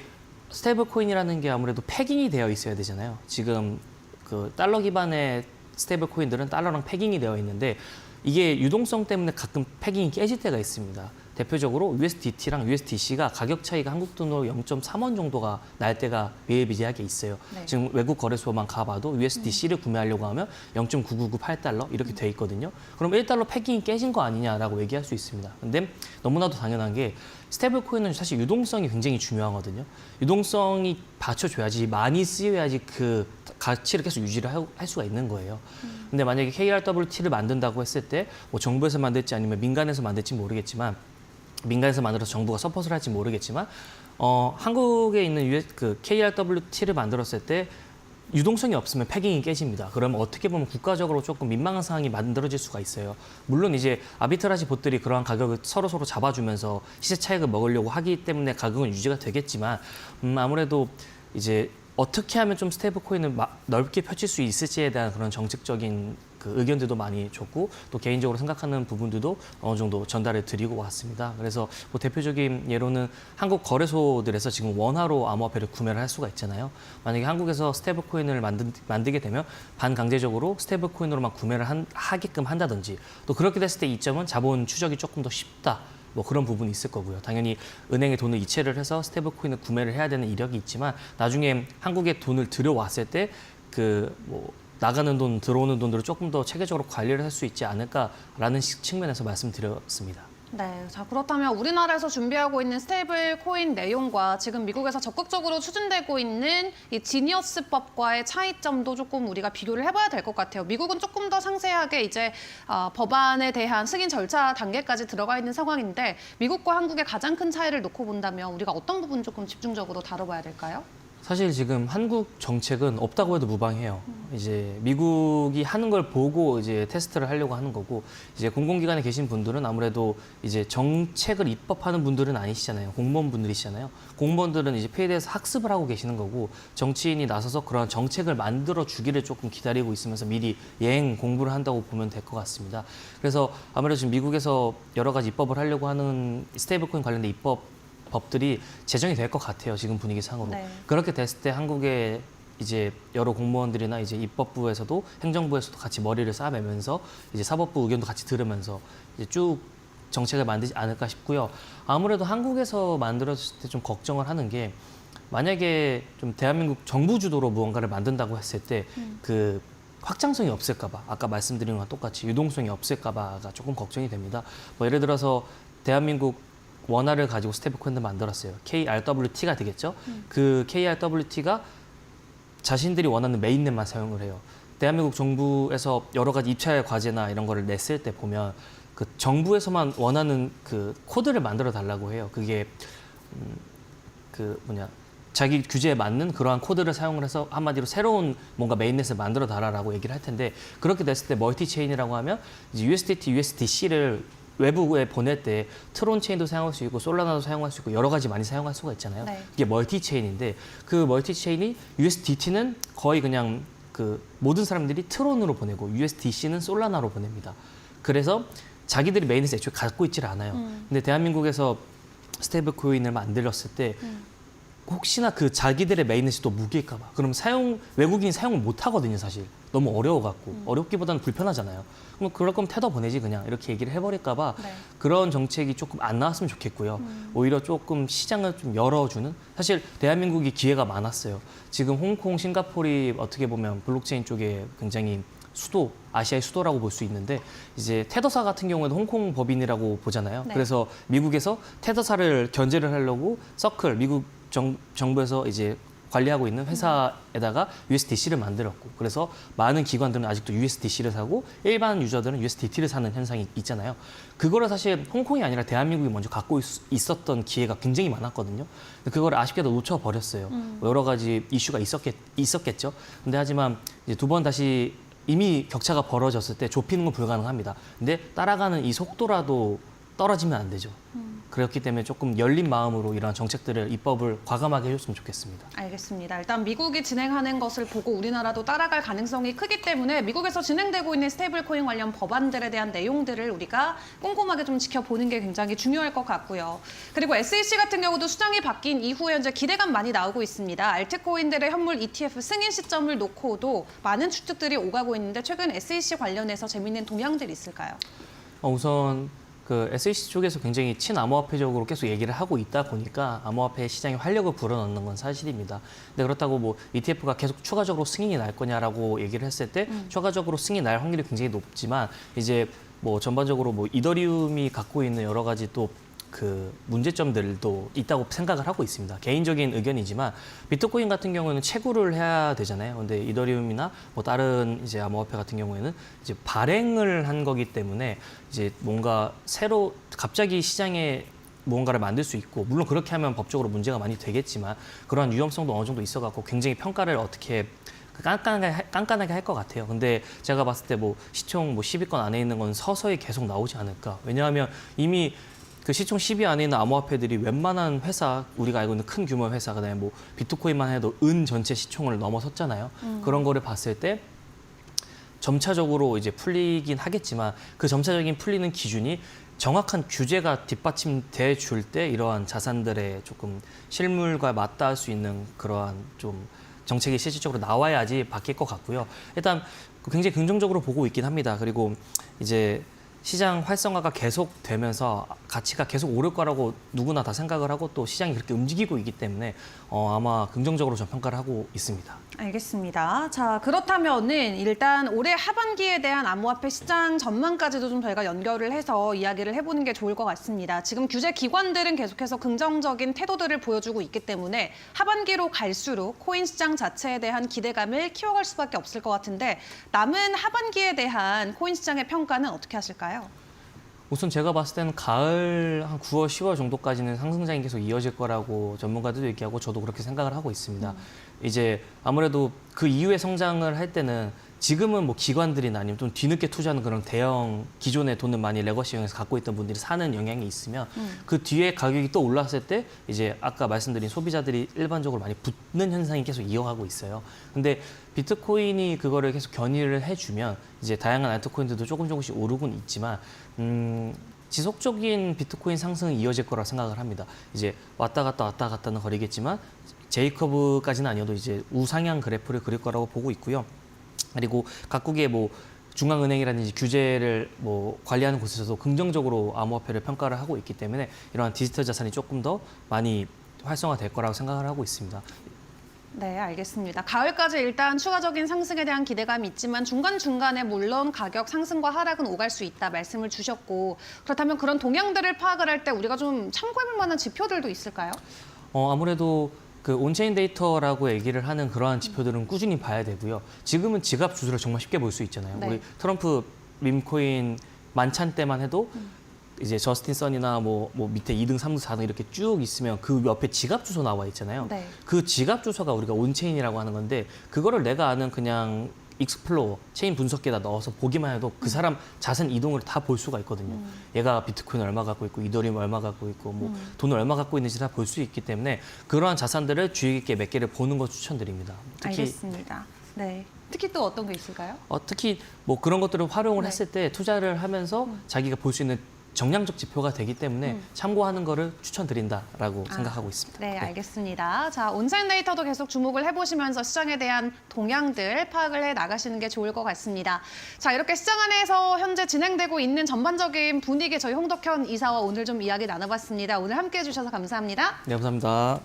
스테이블 코인이라는 게 아무래도 패깅이 되어 있어야 되잖아요. 지금 그 달러 기반의 스테이블 코인들은 달러랑 패깅이 되어 있는데 이게 유동성 때문에 가끔 패깅이 깨질 때가 있습니다. 대표적으로 USDT랑 USDC가 가격 차이가 한국 돈으로 0.3원 정도가 날 때가 비일비재하게 있어요. 네. 지금 외국 거래소만 가봐도 USDC를 구매하려고 하면 0.9998달러 이렇게 돼 있거든요. 그럼 1달러 패깅이 깨진 거 아니냐라고 얘기할 수 있습니다. 근데 너무나도 당연한 게 스테이블 코인은 사실 유동성이 굉장히 중요하거든요. 유동성이 받쳐줘야지 많이 쓰여야지 그 가치를 계속 유지를 할 수가 있는 거예요. 근데 만약에 KRWT를 만든다고 했을 때 뭐 정부에서 만들지 아니면 민간에서 만들지 모르겠지만 민간에서 만들어서 정부가 서포트를 할지 모르겠지만 한국에 있는 그 KRWT를 만들었을 때 유동성이 없으면 패깅이 깨집니다. 그러면 어떻게 보면 국가적으로 조금 민망한 상황이 만들어질 수가 있어요. 물론 이제 아비트라지 봇들이 그러한 가격을 서로 잡아주면서 시세 차익을 먹으려고 하기 때문에 가격은 유지가 되겠지만 아무래도 이제 어떻게 하면 좀 스테이블 코인을 넓게 펼칠 수 있을지에 대한 그런 정책적인 그 의견들도 많이 줬고 또 개인적으로 생각하는 부분들도 어느 정도 전달해 드리고 왔습니다. 그래서 뭐 대표적인 예로는 한국 거래소들에서 지금 원화로 암호화폐를 구매를 할 수가 있잖아요. 만약에 한국에서 스테이블 코인을 만들게 되면 반강제적으로 스테이블 코인으로만 구매를 하게끔 한다든지 또 그렇게 됐을 때 이점은 자본 추적이 조금 더 쉽다. 뭐 그런 부분이 있을 거고요. 당연히 은행에 돈을 이체를 해서 스테이블 코인을 구매를 해야 되는 이력이 있지만 나중에 한국에 돈을 들여왔을 때 그 뭐 나가는 돈, 들어오는 돈들을 조금 더 체계적으로 관리를 할 수 있지 않을까라는 측면에서 말씀드렸습니다. 네, 자 그렇다면 우리나라에서 준비하고 있는 스테이블 코인 내용과 지금 미국에서 적극적으로 추진되고 있는 이 지니어스법과의 차이점도 조금 우리가 비교를 해봐야 될 것 같아요. 미국은 조금 더 상세하게 이제 법안에 대한 승인 절차 단계까지 들어가 있는 상황인데 미국과 한국의 가장 큰 차이를 놓고 본다면 우리가 어떤 부분 조금 집중적으로 다뤄봐야 될까요? 사실 지금 한국 정책은 없다고 해도 무방해요. 이제 미국이 하는 걸 보고 이제 테스트를 하려고 하는 거고 이제 공공기관에 계신 분들은 아무래도 이제 정책을 입법하는 분들은 아니시잖아요. 공무원분들이시잖아요. 공무원들은 이제 피해에 대해서 학습을 하고 계시는 거고 정치인이 나서서 그런 정책을 만들어 주기를 조금 기다리고 있으면서 미리 예행 공부를 한다고 보면 될 것 같습니다. 그래서 아무래도 지금 미국에서 여러 가지 입법을 하려고 하는 스테이블코인 관련된 법들이 제정이 될 것 같아요. 지금 분위기상으로. 네. 그렇게 됐을 때 한국의 이제 여러 공무원들이나 이제 입법부에서도 행정부에서도 같이 머리를 쌓아매면서 이제 사법부 의견도 같이 들으면서 이제 쭉 정책을 만들지 않을까 싶고요. 아무래도 한국에서 만들어졌을 때 좀 걱정을 하는 게 만약에 좀 대한민국 정부 주도로 무언가를 만든다고 했을 때 그 확장성이 없을까봐 아까 말씀드린 거랑 똑같이 유동성이 없을까봐가 조금 걱정이 됩니다. 뭐 예를 들어서 대한민국 원화를 가지고 스테이블 코인을 만들었어요. KRWT가 되겠죠. 그 KRWT가 자신들이 원하는 메인넷만 사용을 해요. 대한민국 정부에서 여러 가지 입찰 과제나 이런 거를 냈을 때 보면 그 정부에서만 원하는 그 코드를 만들어 달라고 해요. 그게 자기 규제에 맞는 그러한 코드를 사용을 해서 한마디로 새로운 뭔가 메인넷을 만들어 달라고 얘기를 할 텐데, 그렇게 됐을 때 멀티 체인이라고 하면 이제 USDT, USDC를 외부에 보낼 때 트론 체인도 사용할 수 있고 솔라나도 사용할 수 있고 여러 가지 많이 사용할 수가 있잖아요. 네. 이게 멀티 체인인데, 그 멀티 체인이 USDT는 거의 그냥 그 모든 사람들이 트론으로 보내고 USDC는 솔라나로 보냅니다. 그래서 자기들이 메인넷을 애초에 갖고 있질 않아요. 근데 대한민국에서 스테이블 코인을 만들었을 때 혹시나 그 자기들의 메인넷이 또 무기일까 봐. 그럼 외국인이 사용을 못 하거든요, 사실. 너무 어려워갖고. 어렵기보다는 불편하잖아요. 그럼 그럴 거면 테더 보내지 그냥 이렇게 얘기를 해버릴까 봐. 네. 그런 정책이 조금 안 나왔으면 좋겠고요. 오히려 조금 시장을 좀 열어주는. 사실 대한민국이 기회가 많았어요. 지금 홍콩, 싱가포르이 어떻게 보면 블록체인 쪽에 굉장히 수도, 아시아의 수도라고 볼 수 있는데, 이제 테더사 같은 경우에는 홍콩 법인이라고 보잖아요. 네. 그래서 미국에서 테더사를 견제를 하려고 서클, 미국 정부에서 이제 관리하고 있는 회사에다가 USDC를 만들었고, 그래서 많은 기관들은 아직도 USDC를 사고 일반 유저들은 USDT를 사는 현상이 있잖아요. 그거를 사실 홍콩이 아니라 대한민국이 먼저 갖고 있었던 기회가 굉장히 많았거든요. 근데 그걸 아쉽게도 놓쳐버렸어요. 뭐 여러 가지 이슈가 있었겠죠. 근데 하지만 이제 두 번 다시 이미 격차가 벌어졌을 때 좁히는 건 불가능합니다. 근데 따라가는 이 속도라도 떨어지면 안 되죠. 그렇기 때문에 조금 열린 마음으로 이런 정책들을, 입법을 과감하게 해줬으면 좋겠습니다. 알겠습니다. 일단 미국이 진행하는 것을 보고 우리나라도 따라갈 가능성이 크기 때문에 미국에서 진행되고 있는 스테이블 코인 관련 법안들에 대한 내용들을 우리가 꼼꼼하게 좀 지켜보는 게 굉장히 중요할 것 같고요. 그리고 SEC 같은 경우도 수장이 바뀐 이후에 현재 기대감 많이 나오고 있습니다. 알트코인들의 현물 ETF 승인 시점을 놓고도 많은 추측들이 오가고 있는데, 최근 SEC 관련해서 재미있는 동향들이 있을까요? 우선 그 SEC 쪽에서 굉장히 친암호화폐적으로 계속 얘기를 하고 있다 보니까 암호화폐 시장에 활력을 불어넣는 건 사실입니다. 근데 그렇다고 뭐 ETF가 계속 추가적으로 승인이 날 거냐라고 얘기를 했을 때 추가적으로 승인이 날 확률이 굉장히 높지만, 이제 뭐 전반적으로 뭐 이더리움이 갖고 있는 여러 가지 또 그 문제점들도 있다고 생각을 하고 있습니다. 개인적인 의견이지만 비트코인 같은 경우에는 채굴을 해야 되잖아요. 근데 이더리움이나 뭐 다른 이제 암호화폐 같은 경우에는 이제 발행을 한 거기 때문에 이제 뭔가 새로 갑자기 시장에 무언가를 만들 수 있고, 물론 그렇게 하면 법적으로 문제가 많이 되겠지만 그러한 위험성도 어느 정도 있어갖고 굉장히 평가를 어떻게 깐깐하게 할 것 같아요. 근데 제가 봤을 때 뭐 시총 뭐 10위권 안에 있는 건 서서히 계속 나오지 않을까. 왜냐하면 이미 그 시총 10위 안에 있는 암호화폐들이 웬만한 회사, 우리가 알고 있는 큰 규모의 회사, 그다음에 뭐 비트코인만 해도 은 전체 시총을 넘어섰잖아요. 그런 거를 봤을 때 점차적으로 이제 풀리긴 하겠지만, 그 점차적인 풀리는 기준이 정확한 규제가 뒷받침돼 줄 때 이러한 자산들의 조금 실물과 맞닿을 수 있는 그러한 좀 정책이 실질적으로 나와야지 바뀔 것 같고요. 일단 굉장히 긍정적으로 보고 있긴 합니다. 그리고 이제 시장 활성화가 계속 되면서 가치가 계속 오를 거라고 누구나 다 생각을 하고, 또 시장이 그렇게 움직이고 있기 때문에 아마 긍정적으로 좀 평가를 하고 있습니다. 알겠습니다. 자, 그렇다면은 일단 올해 하반기에 대한 암호화폐 시장 전망까지도 좀 저희가 연결을 해서 이야기를 해보는 게 좋을 것 같습니다. 지금 규제 기관들은 계속해서 긍정적인 태도들을 보여주고 있기 때문에 하반기로 갈수록 코인 시장 자체에 대한 기대감을 키워갈 수밖에 없을 것 같은데, 남은 하반기에 대한 코인 시장의 평가는 어떻게 하실까요? 우선 제가 봤을 때는 가을 한 9월, 10월 정도까지는 상승장이 계속 이어질 거라고 전문가들도 얘기하고 저도 그렇게 생각을 하고 있습니다. 이제 아무래도 그 이후에 성장을 할 때는 지금은 뭐 기관들이나 아니면 좀 뒤늦게 투자하는 그런 대형, 기존에 돈을 많이 레거시형에서 갖고 있던 분들이 사는 영향이 있으면 그 뒤에 가격이 또 올랐을 때 이제 아까 말씀드린 소비자들이 일반적으로 많이 붙는 현상이 계속 이어가고 있어요. 근데 비트코인이 그거를 계속 견인을 해주면 이제 다양한 알트코인들도 조금씩 오르곤 있지만 지속적인 비트코인 상승은 이어질 거라 생각을 합니다. 이제 왔다 갔다는 거리겠지만 제이커브까지는 아니어도 이제 우상향 그래프를 그릴 거라고 보고 있고요. 그리고 각국의 뭐 중앙은행이라든지 규제를 뭐 관리하는 곳에서도 긍정적으로 암호화폐를 평가를 하고 있기 때문에 이러한 디지털 자산이 조금 더 많이 활성화될 거라고 생각을 하고 있습니다. 네, 알겠습니다. 가을까지 일단 추가적인 상승에 대한 기대감이 있지만 중간중간에 물론 가격 상승과 하락은 오갈 수 있다 말씀을 주셨고 그렇다면 그런 동향들을 파악을 할 때 우리가 좀 참고해볼 만한 지표들도 있을까요? 아무래도 그 온체인 데이터라고 얘기를 하는 그러한 지표들은 꾸준히 봐야 되고요. 지금은 지갑 주소를 정말 쉽게 볼 수 있잖아요. 네. 우리 트럼프 밈코인 만찬 때만 해도 이제 저스틴 선이나 뭐 밑에 2등, 3등, 4등 이렇게 쭉 있으면 그 옆에 지갑 주소 나와 있잖아요. 네. 그 지갑 주소가 우리가 온체인이라고 하는 건데 그거를 내가 아는 그냥 익스플로어, 체인 분석기에다 넣어서 보기만 해도 그 사람 자산 이동을 다 볼 수가 있거든요. 얘가 비트코인 얼마 갖고 있고 이더리움 얼마 갖고 있고 뭐 돈을 얼마 갖고 있는지 다 볼 수 있기 때문에 그러한 자산들을 주의 깊게 몇 개를 보는 거 추천드립니다. 특히 알겠습니다. 네. 특히 또 어떤 게 있을까요? 특히 뭐 그런 것들을 활용을 네. 했을 때 투자를 하면서 자기가 볼 수 있는 정량적 지표가 되기 때문에 참고하는 거를 추천드린다라고 생각하고 있습니다. 네, 알겠습니다. 자, 온체인 데이터도 계속 주목을 해보시면서 시장에 대한 동향들 파악을 해 나가시는 게 좋을 것 같습니다. 자, 이렇게 시장 안에서 현재 진행되고 있는 전반적인 분위기 저희 홍덕현 이사와 오늘 좀 이야기 나눠봤습니다. 오늘 함께해 주셔서 감사합니다. 네, 감사합니다.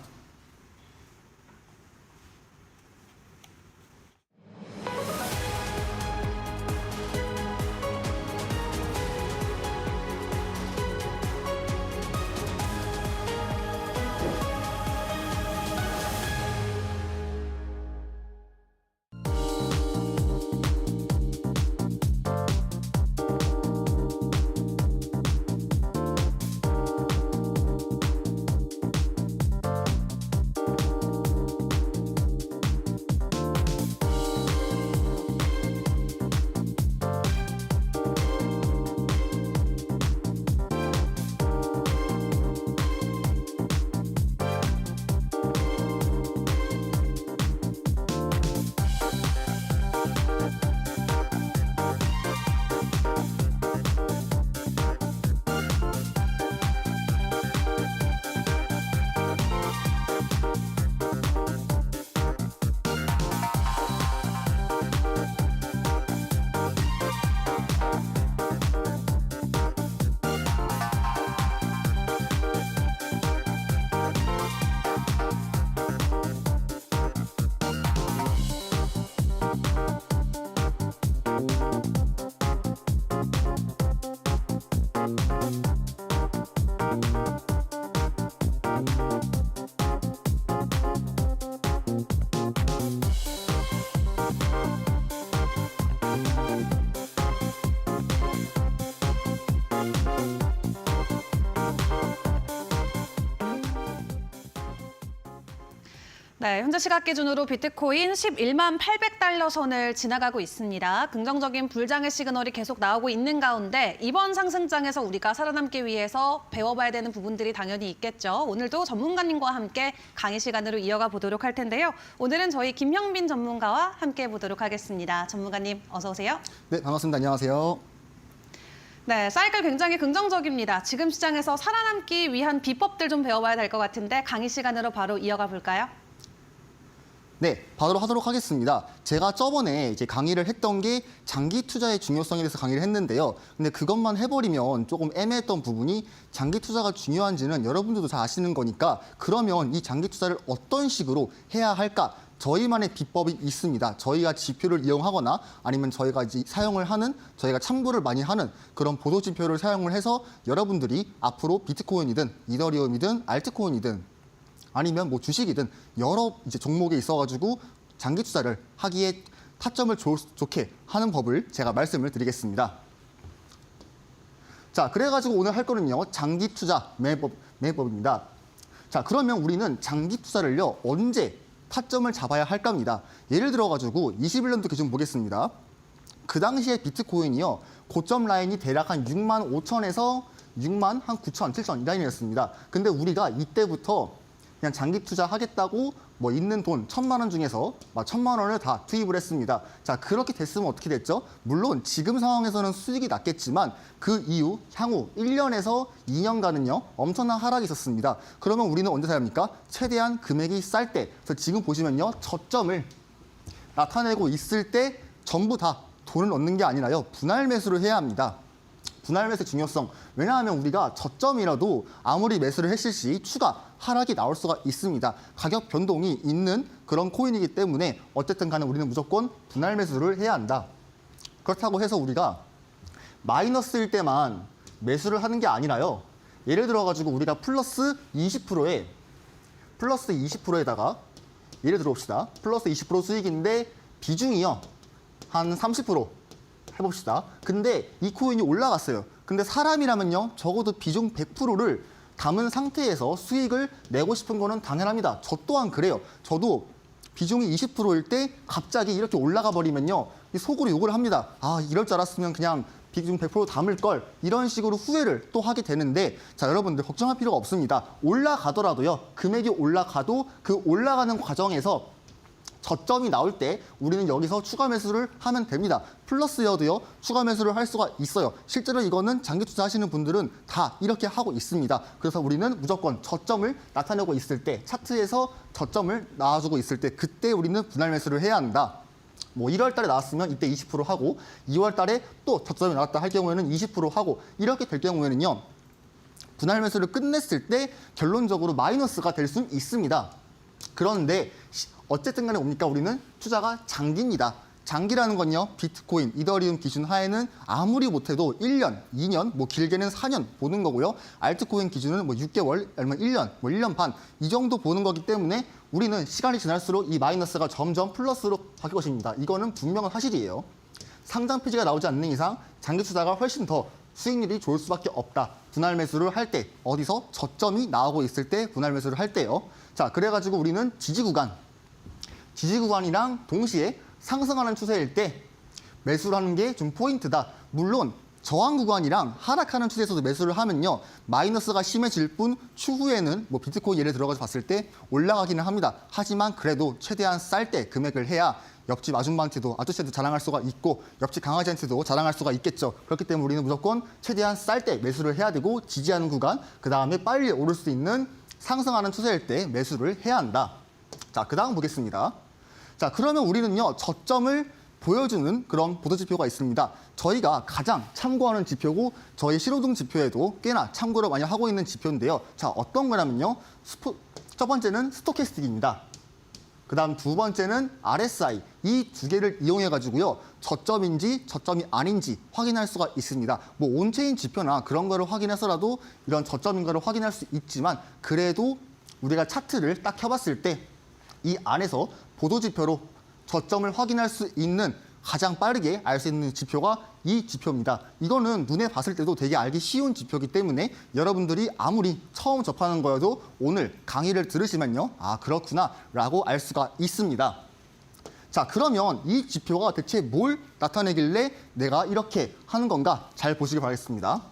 네, 현재 시각 기준으로 비트코인 11만 800달러 선을 지나가고 있습니다. 긍정적인 불장의 시그널이 계속 나오고 있는 가운데 이번 상승장에서 우리가 살아남기 위해서 배워봐야 되는 부분들이 당연히 있겠죠. 오늘도 전문가님과 함께 강의 시간으로 이어가 보도록 할 텐데요. 오늘은 저희 김형빈 전문가와 함께 해보도록 하겠습니다. 전문가님 어서 오세요. 네, 반갑습니다. 안녕하세요. 네, 사이클 굉장히 긍정적입니다. 지금 시장에서 살아남기 위한 비법들 좀 배워봐야 될 것 같은데 강의 시간으로 바로 이어가 볼까요? 네, 바로 하도록 하겠습니다. 제가 저번에 이제 강의를 했던 게 장기 투자의 중요성에 대해서 강의를 했는데요. 근데 그것만 해버리면 조금 애매했던 부분이 장기 투자가 중요한지는 여러분들도 잘 아시는 거니까 그러면 이 장기 투자를 어떤 식으로 해야 할까? 저희만의 비법이 있습니다. 저희가 지표를 이용하거나 아니면 저희가 이제 사용을 하는, 저희가 참고를 많이 하는 그런 보도 지표를 사용을 해서 여러분들이 앞으로 비트코인이든 이더리움이든 알트코인이든 아니면 뭐 주식이든 여러 이제 종목에 있어가지고 장기 투자를 하기에 타점을 좋게 하는 법을 제가 말씀을 드리겠습니다. 자, 그래가지고 오늘 할 거는요, 장기 투자 매매법입니다. 자, 그러면 우리는 장기 투자를요, 언제 타점을 잡아야 할까입니다. 예를 들어가지고 21년도 기준 보겠습니다. 그 당시에 비트코인이요, 고점 라인이 대략 한 6만 5천에서 6만 한 9천, 7천 이 라인이었습니다. 근데 우리가 이때부터 그냥 장기 투자하겠다고 뭐 있는 돈 1,000만 원 중에서 막 1,000만 원을 다 투입을 했습니다. 자, 그렇게 됐으면 어떻게 됐죠? 물론 지금 상황에서는 수익이 낮겠지만 그 이후 향후 1년에서 2년간은요 엄청난 하락이 있었습니다. 그러면 우리는 언제 사야 합니까? 최대한 금액이 쌀 때. 그래서 지금 보시면요 저점을 나타내고 있을 때 전부 다 돈을 넣는 게 아니라요 분할 매수를 해야 합니다. 분할 매수의 중요성. 왜냐하면 우리가 저점이라도 아무리 매수를 했을 시 추가 하락이 나올 수가 있습니다. 가격 변동이 있는 그런 코인이기 때문에 어쨌든 간에 우리는 무조건 분할 매수를 해야 한다. 그렇다고 해서 우리가 마이너스일 때만 매수를 하는 게 아니라요. 예를 들어가지고 우리가 플러스 20%에다가 예를 들어 봅시다. 플러스 20% 수익인데 비중이요. 한 30% 해봅시다. 근데 이 코인이 올라갔어요. 근데 사람이라면요. 적어도 비중 100%를 담은 상태에서 수익을 내고 싶은 거는 당연합니다. 저 또한 그래요. 저도 비중이 20%일 때 갑자기 이렇게 올라가 버리면요. 속으로 욕을 합니다. 아, 이럴 줄 알았으면 그냥 비중 100% 담을 걸. 이런 식으로 후회를 또 하게 되는데 자, 여러분들 걱정할 필요가 없습니다. 올라가더라도요. 금액이 올라가도 그 올라가는 과정에서 저점이 나올 때 우리는 여기서 추가 매수를 하면 됩니다. 플러스여도요. 추가 매수를 할 수가 있어요. 실제로 이거는 장기 투자하시는 분들은 다 이렇게 하고 있습니다. 그래서 우리는 무조건 저점을 나타내고 있을 때 차트에서 저점을 나와주고 있을 때 그때 우리는 분할 매수를 해야 한다. 뭐 1월 달에 나왔으면 이때 20% 하고 2월 달에 또 저점이 나왔다 할 경우에는 20% 하고 이렇게 될 경우에는요. 분할 매수를 끝냈을 때 결론적으로 마이너스가 될 수 있습니다. 그런데 어쨌든 간에 뭡니까? 우리는 투자가 장기입니다. 장기라는 건요. 비트코인, 이더리움 기준 하에는 아무리 못해도 1년, 2년, 뭐 길게는 4년 보는 거고요. 알트코인 기준은 뭐 6개월, 아니면 1년, 뭐 1년 반 이 정도 보는 거기 때문에 우리는 시간이 지날수록 이 마이너스가 점점 플러스로 바뀔 것입니다. 이거는 분명한 사실이에요. 상장 폐지가 나오지 않는 이상 장기 투자가 훨씬 더 수익률이 좋을 수밖에 없다. 분할 매수를 할 때 어디서 저점이 나오고 있을 때 분할 매수를 할 때요. 자, 그래가지고 우리는 지지 구간이랑 동시에 상승하는 추세일 때 매수를 하는 게 좀 포인트다. 물론 저항 구간이랑 하락하는 추세에서도 매수를 하면요. 마이너스가 심해질 뿐 추후에는 뭐 비트코인 예를 들어가서 봤을 때 올라가기는 합니다. 하지만 그래도 최대한 쌀 때 금액을 해야 옆집 아줌마한테도 아저씨한테 자랑할 수가 있고 옆집 강아지한테도 자랑할 수가 있겠죠. 그렇기 때문에 우리는 무조건 최대한 쌀 때 매수를 해야 되고 지지하는 구간, 그다음에 빨리 오를 수 있는 상승하는 추세일 때 매수를 해야 한다. 자, 그다음 보겠습니다. 자, 그러면 우리는요. 저점을 보여주는 그런 보도지표가 있습니다. 저희가 가장 참고하는 지표고 저희 실호등 지표에도 꽤나 참고를 많이 하고 있는 지표인데요. 자, 어떤 거냐면요. 첫 번째는 스토캐스틱입니다. 그다음 두 번째는 RSI. 이 두 개를 이용해가지고요. 저점인지 저점이 아닌지 확인할 수가 있습니다. 뭐 온체인 지표나 그런 거를 확인해서라도 이런 저점인가를 확인할 수 있지만 그래도 우리가 차트를 딱 켜봤을 때 이 안에서 보도지표로 저점을 확인할 수 있는 가장 빠르게 알 수 있는 지표가 이 지표입니다. 이거는 눈에 봤을 때도 되게 알기 쉬운 지표이기 때문에 여러분들이 아무리 처음 접하는 거여도 오늘 강의를 들으시면요. 아, 그렇구나 라고 알 수가 있습니다. 자, 그러면 이 지표가 대체 뭘 나타내길래 내가 이렇게 하는 건가 잘 보시길 바라겠습니다.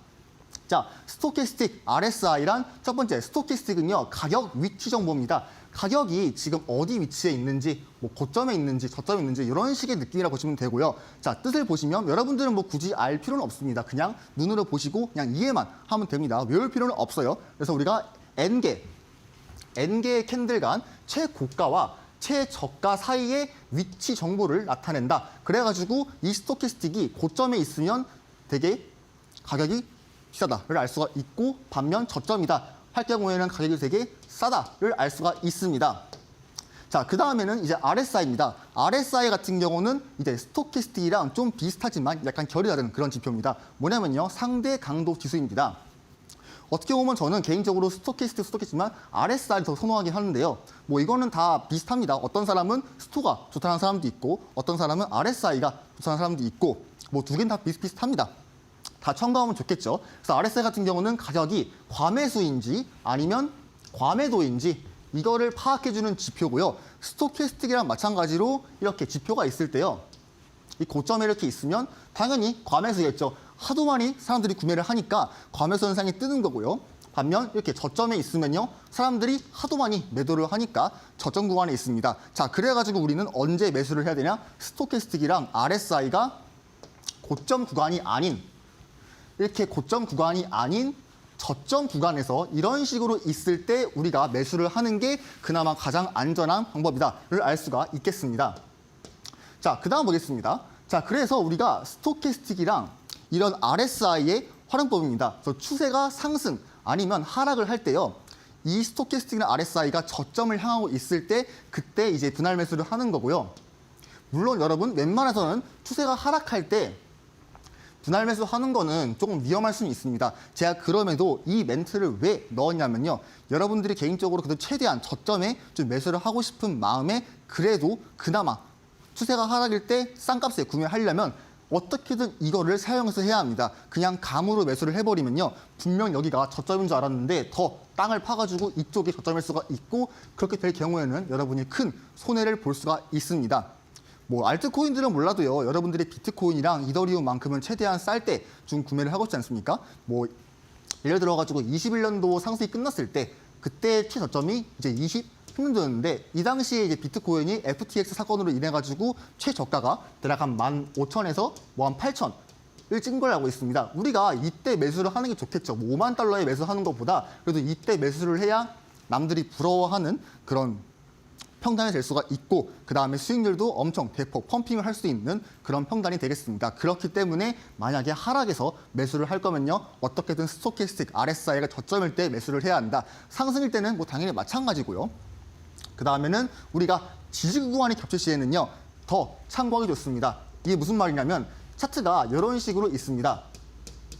자, 스토캐스틱 RSI란 첫 번째 스토캐스틱은요. 가격 위치 정보입니다. 가격이 지금 어디 위치에 있는지, 뭐 고점에 있는지, 저점에 있는지 이런 식의 느낌이라고 보시면 되고요. 자, 뜻을 보시면 여러분들은 뭐 굳이 알 필요는 없습니다. 그냥 눈으로 보시고 그냥 이해만 하면 됩니다. 외울 필요는 없어요. 그래서 우리가 N개의 캔들 간 최고가와 최저가 사이의 위치 정보를 나타낸다. 그래가지고 이 스토캐스틱이 고점에 있으면 되게 가격이 비싸다를 알 수가 있고 반면 저점이다 할 경우에는 가격이 되게 싸다를 알 수가 있습니다. 자, 그 다음에는 이제 RSI입니다. RSI 같은 경우는 이제 스토캐스틱이랑 좀 비슷하지만 약간 결이 다른 그런 지표입니다. 뭐냐면요, 상대 강도 지수입니다. 어떻게 보면 저는 개인적으로 스토캐스틱지만 RSI를 더 선호하긴 하는데요. 뭐 이거는 다 비슷합니다. 어떤 사람은 스토가 좋다는 사람도 있고 어떤 사람은 RSI가 좋다는 사람도 있고 뭐 두 개는 다 비슷비슷합니다. 다 첨가하면 좋겠죠. 그래서 RSI 같은 경우는 가격이 과매수인지 아니면 과매도인지 이거를 파악해주는 지표고요. 스토캐스틱이랑 마찬가지로 이렇게 지표가 있을 때요. 이 고점에 이렇게 있으면 당연히 과매수겠죠. 하도 많이 사람들이 구매를 하니까 과매수 현상이 뜨는 거고요. 반면 이렇게 저점에 있으면요. 사람들이 하도 많이 매도를 하니까 저점 구간에 있습니다. 자, 그래가지고 우리는 언제 매수를 해야 되냐? 스토캐스틱이랑 RSI가 고점 구간이 아닌 이렇게 고점 구간이 아닌 저점 구간에서 이런 식으로 있을 때 우리가 매수를 하는 게 그나마 가장 안전한 방법이다를 알 수가 있겠습니다. 자, 그 다음 보겠습니다. 자, 그래서 우리가 스토캐스틱이랑 이런 RSI의 활용법입니다. 그래서 추세가 상승 아니면 하락을 할 때요. 이 스토캐스틱이나 RSI가 저점을 향하고 있을 때 그때 이제 분할 매수를 하는 거고요. 물론 여러분 웬만해서는 추세가 하락할 때 분할 매수하는 거는 조금 위험할 수는 있습니다. 제가 그럼에도 이 멘트를 왜 넣었냐면요. 여러분들이 개인적으로 그래도 최대한 저점에 좀 매수를 하고 싶은 마음에 그래도 그나마 추세가 하락일 때 싼 값에 구매하려면 어떻게든 이거를 사용해서 해야 합니다. 그냥 감으로 매수를 해버리면요. 분명 여기가 저점인 줄 알았는데 더 땅을 파가지고 이쪽이 저점일 수가 있고 그렇게 될 경우에는 여러분이 큰 손해를 볼 수가 있습니다. 뭐 알트코인들은 몰라도요. 여러분들이 비트코인이랑 이더리움만큼은 최대한 쌀 때 좀 구매를 하고 있지 않습니까? 뭐 예를 들어가지고 21년도 상승이 끝났을 때 그때 최저점이 이제 20년도였는데 이 당시에 이제 비트코인이 FTX 사건으로 인해 가지고 최저가가 대략 한 15,000에서 뭐 한 8,000을 찍은 걸 알고 있습니다. 우리가 이때 매수를 하는 게 좋겠죠. 뭐 5만 달러에 매수하는 것보다 그래도 이때 매수를 해야 남들이 부러워하는 그런 평단이 될 수가 있고 그 다음에 수익률도 엄청 대폭 펌핑을 할 수 있는 그런 평단이 되겠습니다. 그렇기 때문에 만약에 하락에서 매수를 할 거면요. 어떻게든 스토캐스틱 RSI가 저점일 때 매수를 해야 한다. 상승일 때는 뭐 당연히 마찬가지고요. 그 다음에는 우리가 지지 구간이 겹칠 시에는요. 더 참고하기 좋습니다. 이게 무슨 말이냐면 차트가 이런 식으로 있습니다.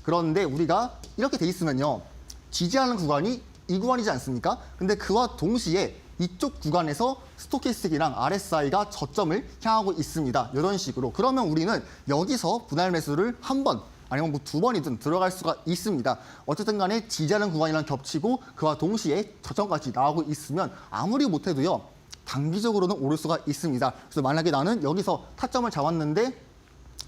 그런데 우리가 이렇게 돼 있으면요. 지지하는 구간이 이 구간이지 않습니까? 근데 그와 동시에 이쪽 구간에서 스토캐스틱이랑 RSI가 저점을 향하고 있습니다. 이런 식으로. 그러면 우리는 여기서 분할 매수를 한 번 아니면 뭐 두 번이든 들어갈 수가 있습니다. 어쨌든 간에 지지하는 구간이랑 겹치고 그와 동시에 저점까지 나오고 있으면 아무리 못해도요. 단기적으로는 오를 수가 있습니다. 그래서 만약에 나는 여기서 타점을 잡았는데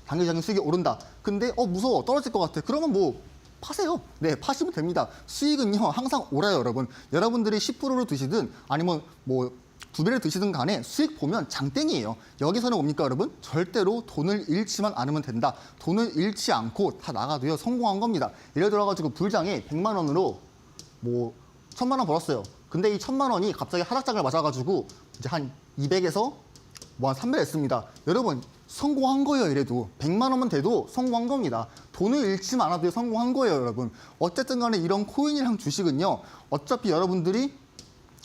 단기적인 수익이 오른다. 근데 무서워 떨어질 것 같아. 그러면 뭐 파세요. 네, 파시면 됩니다. 수익은요 항상 오라요, 여러분. 여러분들이 10%를 드시든 아니면 뭐 2배를 드시든 간에 수익 보면 장땡이에요. 여기서는 뭡니까, 여러분? 절대로 돈을 잃지만 않으면 된다. 돈을 잃지 않고 다 나가도요 성공한 겁니다. 예를 들어가지고 불장에 100만 원으로 뭐 1000만 원 벌었어요. 근데 이 1000만 원이 갑자기 하락장을 맞아가지고 이제 한 200에서 뭐 한 300 했습니다. 여러분 성공한 거예요. 이래도 100만 원만 돼도 성공한 겁니다. 돈을 잃지 않아도 성공한 거예요, 여러분. 어쨌든 간에 이런 코인이랑 주식은요. 어차피 여러분들이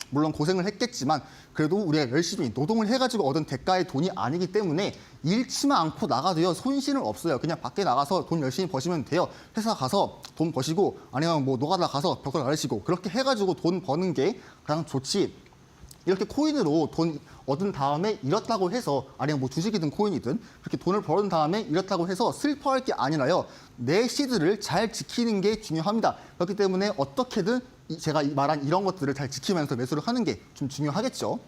물론 고생을 했겠지만 그래도 우리가 열심히 노동을 해가지고 얻은 대가의 돈이 아니기 때문에 잃지만 않고 나가도요. 손실은 없어요. 그냥 밖에 나가서 돈 열심히 버시면 돼요. 회사 가서 돈 버시고 아니면 뭐 노가다 가서 벽을 나르시고 그렇게 해가지고 돈 버는 게 가장 좋지. 이렇게 코인으로 돈 얻은 다음에 잃었다고 해서 아니면 뭐 주식이든 코인이든 그렇게 돈을 벌은 다음에 잃었다고 해서 슬퍼할 게 아니라요. 내 시드를 잘 지키는 게 중요합니다. 그렇기 때문에 어떻게든 제가 말한 이런 것들을 잘 지키면서 매수를 하는 게 좀 중요하겠죠.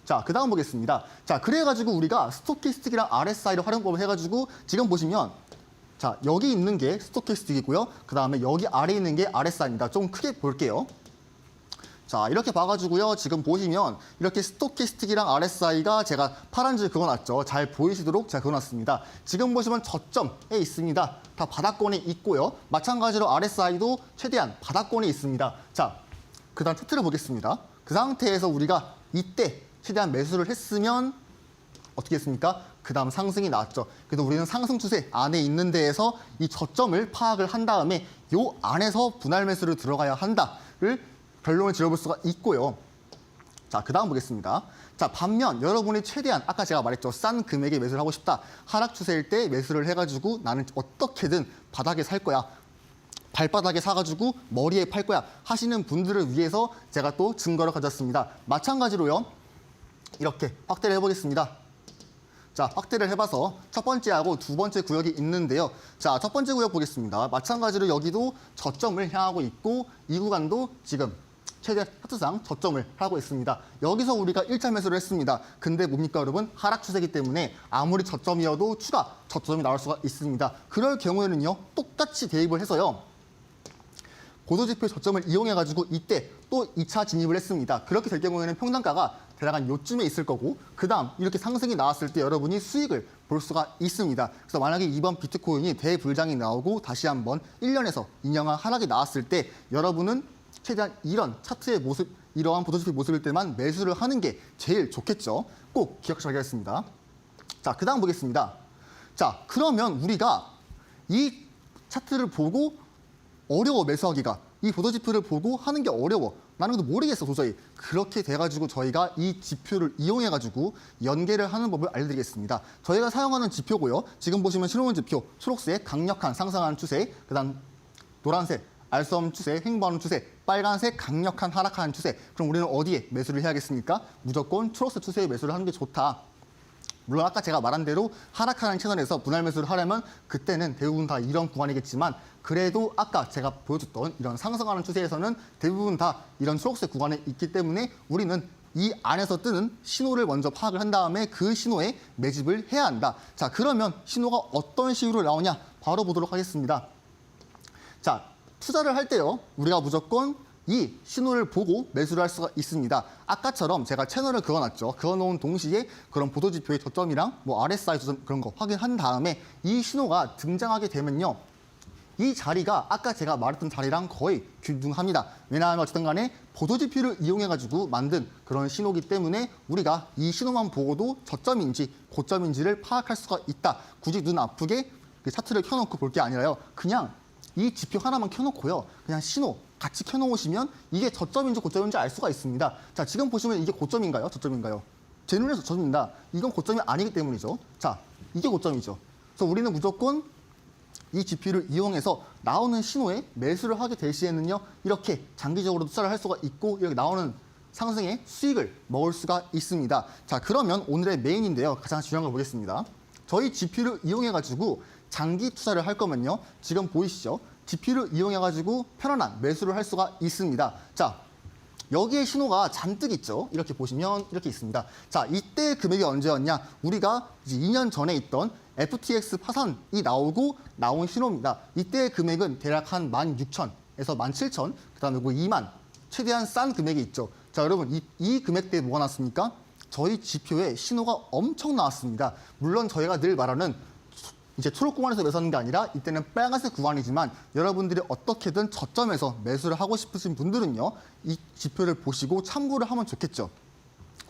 자, 그 다음 보겠습니다. 자, 그래가지고 우리가 스토캐스틱이랑 RSI를 활용법을 해가지고 지금 보시면 자, 여기 있는 게 스토캐스틱이고요. 그 다음에 여기 아래에 있는 게 RSI입니다. 좀 크게 볼게요. 자, 이렇게 봐가지고요. 지금 보시면 이렇게 스토캐스틱이랑 RSI가 제가 파란 줄 그어놨죠. 잘 보이시도록 제가 그어놨습니다. 지금 보시면 저점에 있습니다. 다 바닥권에 있고요. 마찬가지로 RSI도 최대한 바닥권에 있습니다. 자, 그 다음 차트를 보겠습니다. 그 상태에서 우리가 이때 최대한 매수를 했으면 어떻게 했습니까? 그 다음 상승이 나왔죠. 그래서 우리는 상승 추세 안에 있는 데에서 이 저점을 파악을 한 다음에 요 안에서 분할 매수를 들어가야 한다를 결론을 지어볼 수가 있고요. 자, 그 다음 보겠습니다. 자, 반면 여러분이 최대한 아까 제가 말했죠. 싼 금액에 매수를 하고 싶다. 하락 추세일 때 매수를 해가지고 나는 어떻게든 바닥에 살 거야. 발바닥에 사가지고 머리에 팔 거야 하시는 분들을 위해서 제가 또 증거를 가졌습니다. 마찬가지로요. 이렇게 확대를 해보겠습니다. 자, 확대를 해봐서 첫 번째하고 두 번째 구역이 있는데요. 자, 첫 번째 구역 보겠습니다. 마찬가지로 여기도 저점을 향하고 있고 이 구간도 지금 최대 차트상 저점을 하고 있습니다. 여기서 우리가 1차 매수를 했습니다. 근데 뭡니까, 여러분? 하락 추세이기 때문에 아무리 저점이어도 추가 저점이 나올 수가 있습니다. 그럴 경우에는요. 똑같이 대입을 해서요. 고도지표 저점을 이용해가지고 이때 또 2차 진입을 했습니다. 그렇게 될 경우에는 평단가가 대략 한 요쯤에 있을 거고 그 다음 이렇게 상승이 나왔을 때 여러분이 수익을 볼 수가 있습니다. 그래서 만약에 이번 비트코인이 대불장이 나오고 다시 한번 1년에서 2년간 하락이 나왔을 때 여러분은 최대한 이런 차트의 모습, 이러한 보도지표 모습일 때만 매수를 하는 게 제일 좋겠죠. 꼭 기억하셔야 하겠습니다. 자, 그 다음 보겠습니다. 자, 그러면 우리가 이 차트를 보고 어려워 매수하기가. 이 보도 지표를 보고 하는 게 어려워. 나는 또 모르겠어 도저히. 그렇게 돼가지고 저희가 이 지표를 이용해가지고 연계를 하는 법을 알려드리겠습니다. 저희가 사용하는 지표고요. 지금 보시면 신호등 지표, 초록색 강력한 상승하는 추세, 그다음 노란색 알 수 없는 추세, 횡보하는 추세, 빨간색 강력한 하락하는 추세. 그럼 우리는 어디에 매수를 해야겠습니까? 무조건 초록색 추세에 매수를 하는 게 좋다. 물론 아까 제가 말한 대로 하락하는 채널에서 분할 매수를 하려면 그때는 대부분 다 이런 구간이겠지만 그래도 아까 제가 보여줬던 이런 상승하는 추세에서는 대부분 다 이런 초록색 구간에 있기 때문에 우리는 이 안에서 뜨는 신호를 먼저 파악을 한 다음에 그 신호에 매집을 해야 한다. 자, 그러면 신호가 어떤 식으로 나오냐? 바로 보도록 하겠습니다. 자, 투자를 할 때요. 우리가 무조건 이 신호를 보고 매수를 할 수가 있습니다. 아까처럼 제가 채널을 그어놨죠. 그어놓은 동시에 그런 보도지표의 저점이랑 뭐 RSI 저점 그런 거 확인한 다음에 이 신호가 등장하게 되면요. 이 자리가 아까 제가 말했던 자리랑 거의 균등합니다. 왜냐하면 어쨌든 간에 보도지표를 이용해가지고 만든 그런 신호기 때문에 우리가 이 신호만 보고도 저점인지 고점인지를 파악할 수가 있다. 굳이 눈 아프게 차트를 켜놓고 볼 게 아니라요. 그냥 이 지표 하나만 켜놓고요. 그냥 신호 같이 켜놓으시면 이게 저점인지 고점인지 알 수가 있습니다. 자, 지금 보시면 이게 고점인가요? 저점인가요? 제 눈에서 저점입니다. 이건 고점이 아니기 때문이죠. 자, 이게 고점이죠. 그래서 우리는 무조건 이 지표를 이용해서 나오는 신호에 매수를 하게 될 시에는요. 이렇게 장기적으로 투자를 할 수가 있고 이렇게 나오는 상승의 수익을 먹을 수가 있습니다. 자, 그러면 오늘의 메인인데요. 가장 중요한 걸 보겠습니다. 저희 지표를 이용해가지고 장기 투자를 할 거면요. 지금 보이시죠? 지표를 이용해가지고 편안한 매수를 할 수가 있습니다. 자, 여기에 신호가 잔뜩 있죠. 이렇게 보시면 이렇게 있습니다. 자, 이때 금액이 언제였냐? 우리가 이제 2년 전에 있던 FTX 파산이 나오고 나온 신호입니다. 이때 금액은 대략 한 16,000에서 17,000, 그다음에 2만 최대한 싼 금액이 있죠. 자, 여러분 이 금액대에 뭐가 났습니까? 저희 지표에 신호가 엄청 나왔습니다. 물론 저희가 늘 말하는 이제 초록 구간에서 매수하는 게 아니라 이때는 빨간색 구간이지만 여러분들이 어떻게든 저점에서 매수를 하고 싶으신 분들은요. 이 지표를 보시고 참고를 하면 좋겠죠.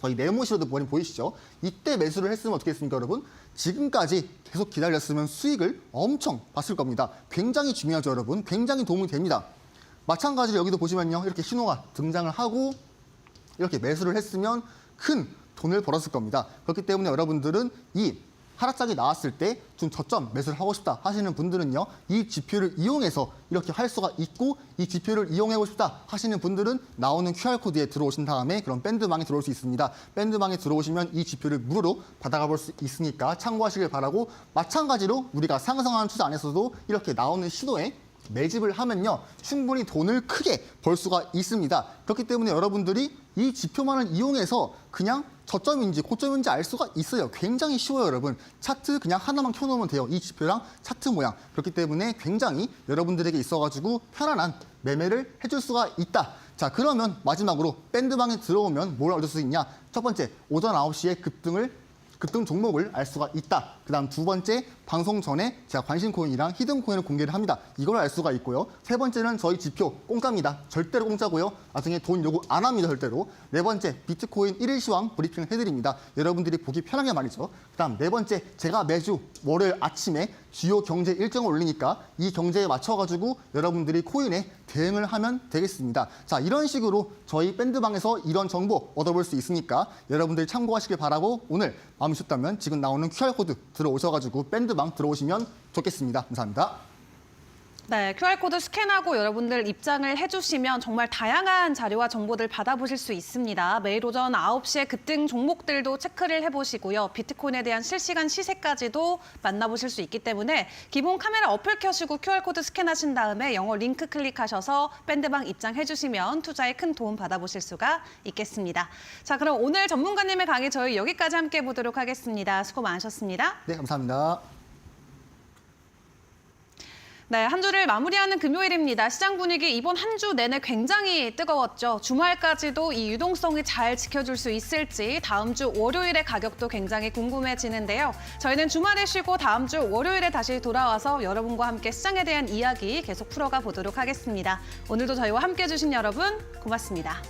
거의 네모시로도 보이시죠? 이때 매수를 했으면 어떻게 했습니까, 여러분? 지금까지 계속 기다렸으면 수익을 엄청 봤을 겁니다. 굉장히 중요하죠, 여러분. 굉장히 도움이 됩니다. 마찬가지로 여기도 보시면요. 이렇게 신호가 등장을 하고 이렇게 매수를 했으면 큰 돈을 벌었을 겁니다. 그렇기 때문에 여러분들은 이 하락장이 나왔을 때 좀 저점 매수를 하고 싶다 하시는 분들은요. 이 지표를 이용해서 이렇게 할 수가 있고 이 지표를 이용하고 싶다 하시는 분들은 나오는 QR코드에 들어오신 다음에 그런 밴드방에 들어올 수 있습니다. 밴드방에 들어오시면 이 지표를 무료로 받아가 볼 수 있으니까 참고하시길 바라고 마찬가지로 우리가 상승하는 투자 안에서도 이렇게 나오는 신호에 매집을 하면요. 충분히 돈을 크게 벌 수가 있습니다. 그렇기 때문에 여러분들이 이 지표만을 이용해서 그냥 저점인지 고점인지 알 수가 있어요. 굉장히 쉬워요, 여러분. 차트 그냥 하나만 켜놓으면 돼요. 이 지표랑 차트 모양. 그렇기 때문에 굉장히 여러분들에게 있어가지고 편안한 매매를 해줄 수가 있다. 자, 그러면 마지막으로 밴드방에 들어오면 뭘 얻을 수 있냐? 첫 번째, 오전 9시에 급등 종목을 알 수가 있다. 그다음 두 번째, 방송 전에 제가 관심 코인이랑 히든 코인을 공개를 합니다. 이걸 알 수가 있고요. 세 번째는 저희 지표 공짜입니다. 절대로 공짜고요. 나중에 돈 요구 안 합니다, 절대로. 네 번째, 비트코인 1일 시황 브리핑을 해드립니다. 여러분들이 보기 편하게 말이죠. 그다음 네 번째, 제가 매주 월요일 아침에 주요 경제 일정을 올리니까 이 경제에 맞춰가지고 여러분들이 코인에 대응을 하면 되겠습니다. 자, 이런 식으로 저희 밴드방에서 이런 정보 얻어볼 수 있으니까 여러분들이 참고하시길 바라고 오늘 마음이 좋다면 지금 나오는 QR코드 들어오셔가지고 밴드방 들어오시면 좋겠습니다. 감사합니다. 네, QR코드 스캔하고 여러분들 입장을 해주시면 정말 다양한 자료와 정보들 받아보실 수 있습니다. 매일 오전 9시에 급등 종목들도 체크를 해보시고요. 비트코인에 대한 실시간 시세까지도 만나보실 수 있기 때문에 기본 카메라 어플 켜시고 QR코드 스캔하신 다음에 영어 링크 클릭하셔서 밴드방 입장해주시면 투자에 큰 도움 받아보실 수가 있겠습니다. 자, 그럼 오늘 전문가님의 강의 저희 여기까지 함께 보도록 하겠습니다. 수고 많으셨습니다. 네, 감사합니다. 네, 한 주를 마무리하는 금요일입니다. 시장 분위기 이번 한 주 내내 굉장히 뜨거웠죠. 주말까지도 이 유동성이 잘 지켜줄 수 있을지 다음 주 월요일의 가격도 굉장히 궁금해지는데요. 저희는 주말에 쉬고 다음 주 월요일에 다시 돌아와서 여러분과 함께 시장에 대한 이야기 계속 풀어가 보도록 하겠습니다. 오늘도 저희와 함께 해주신 여러분 고맙습니다.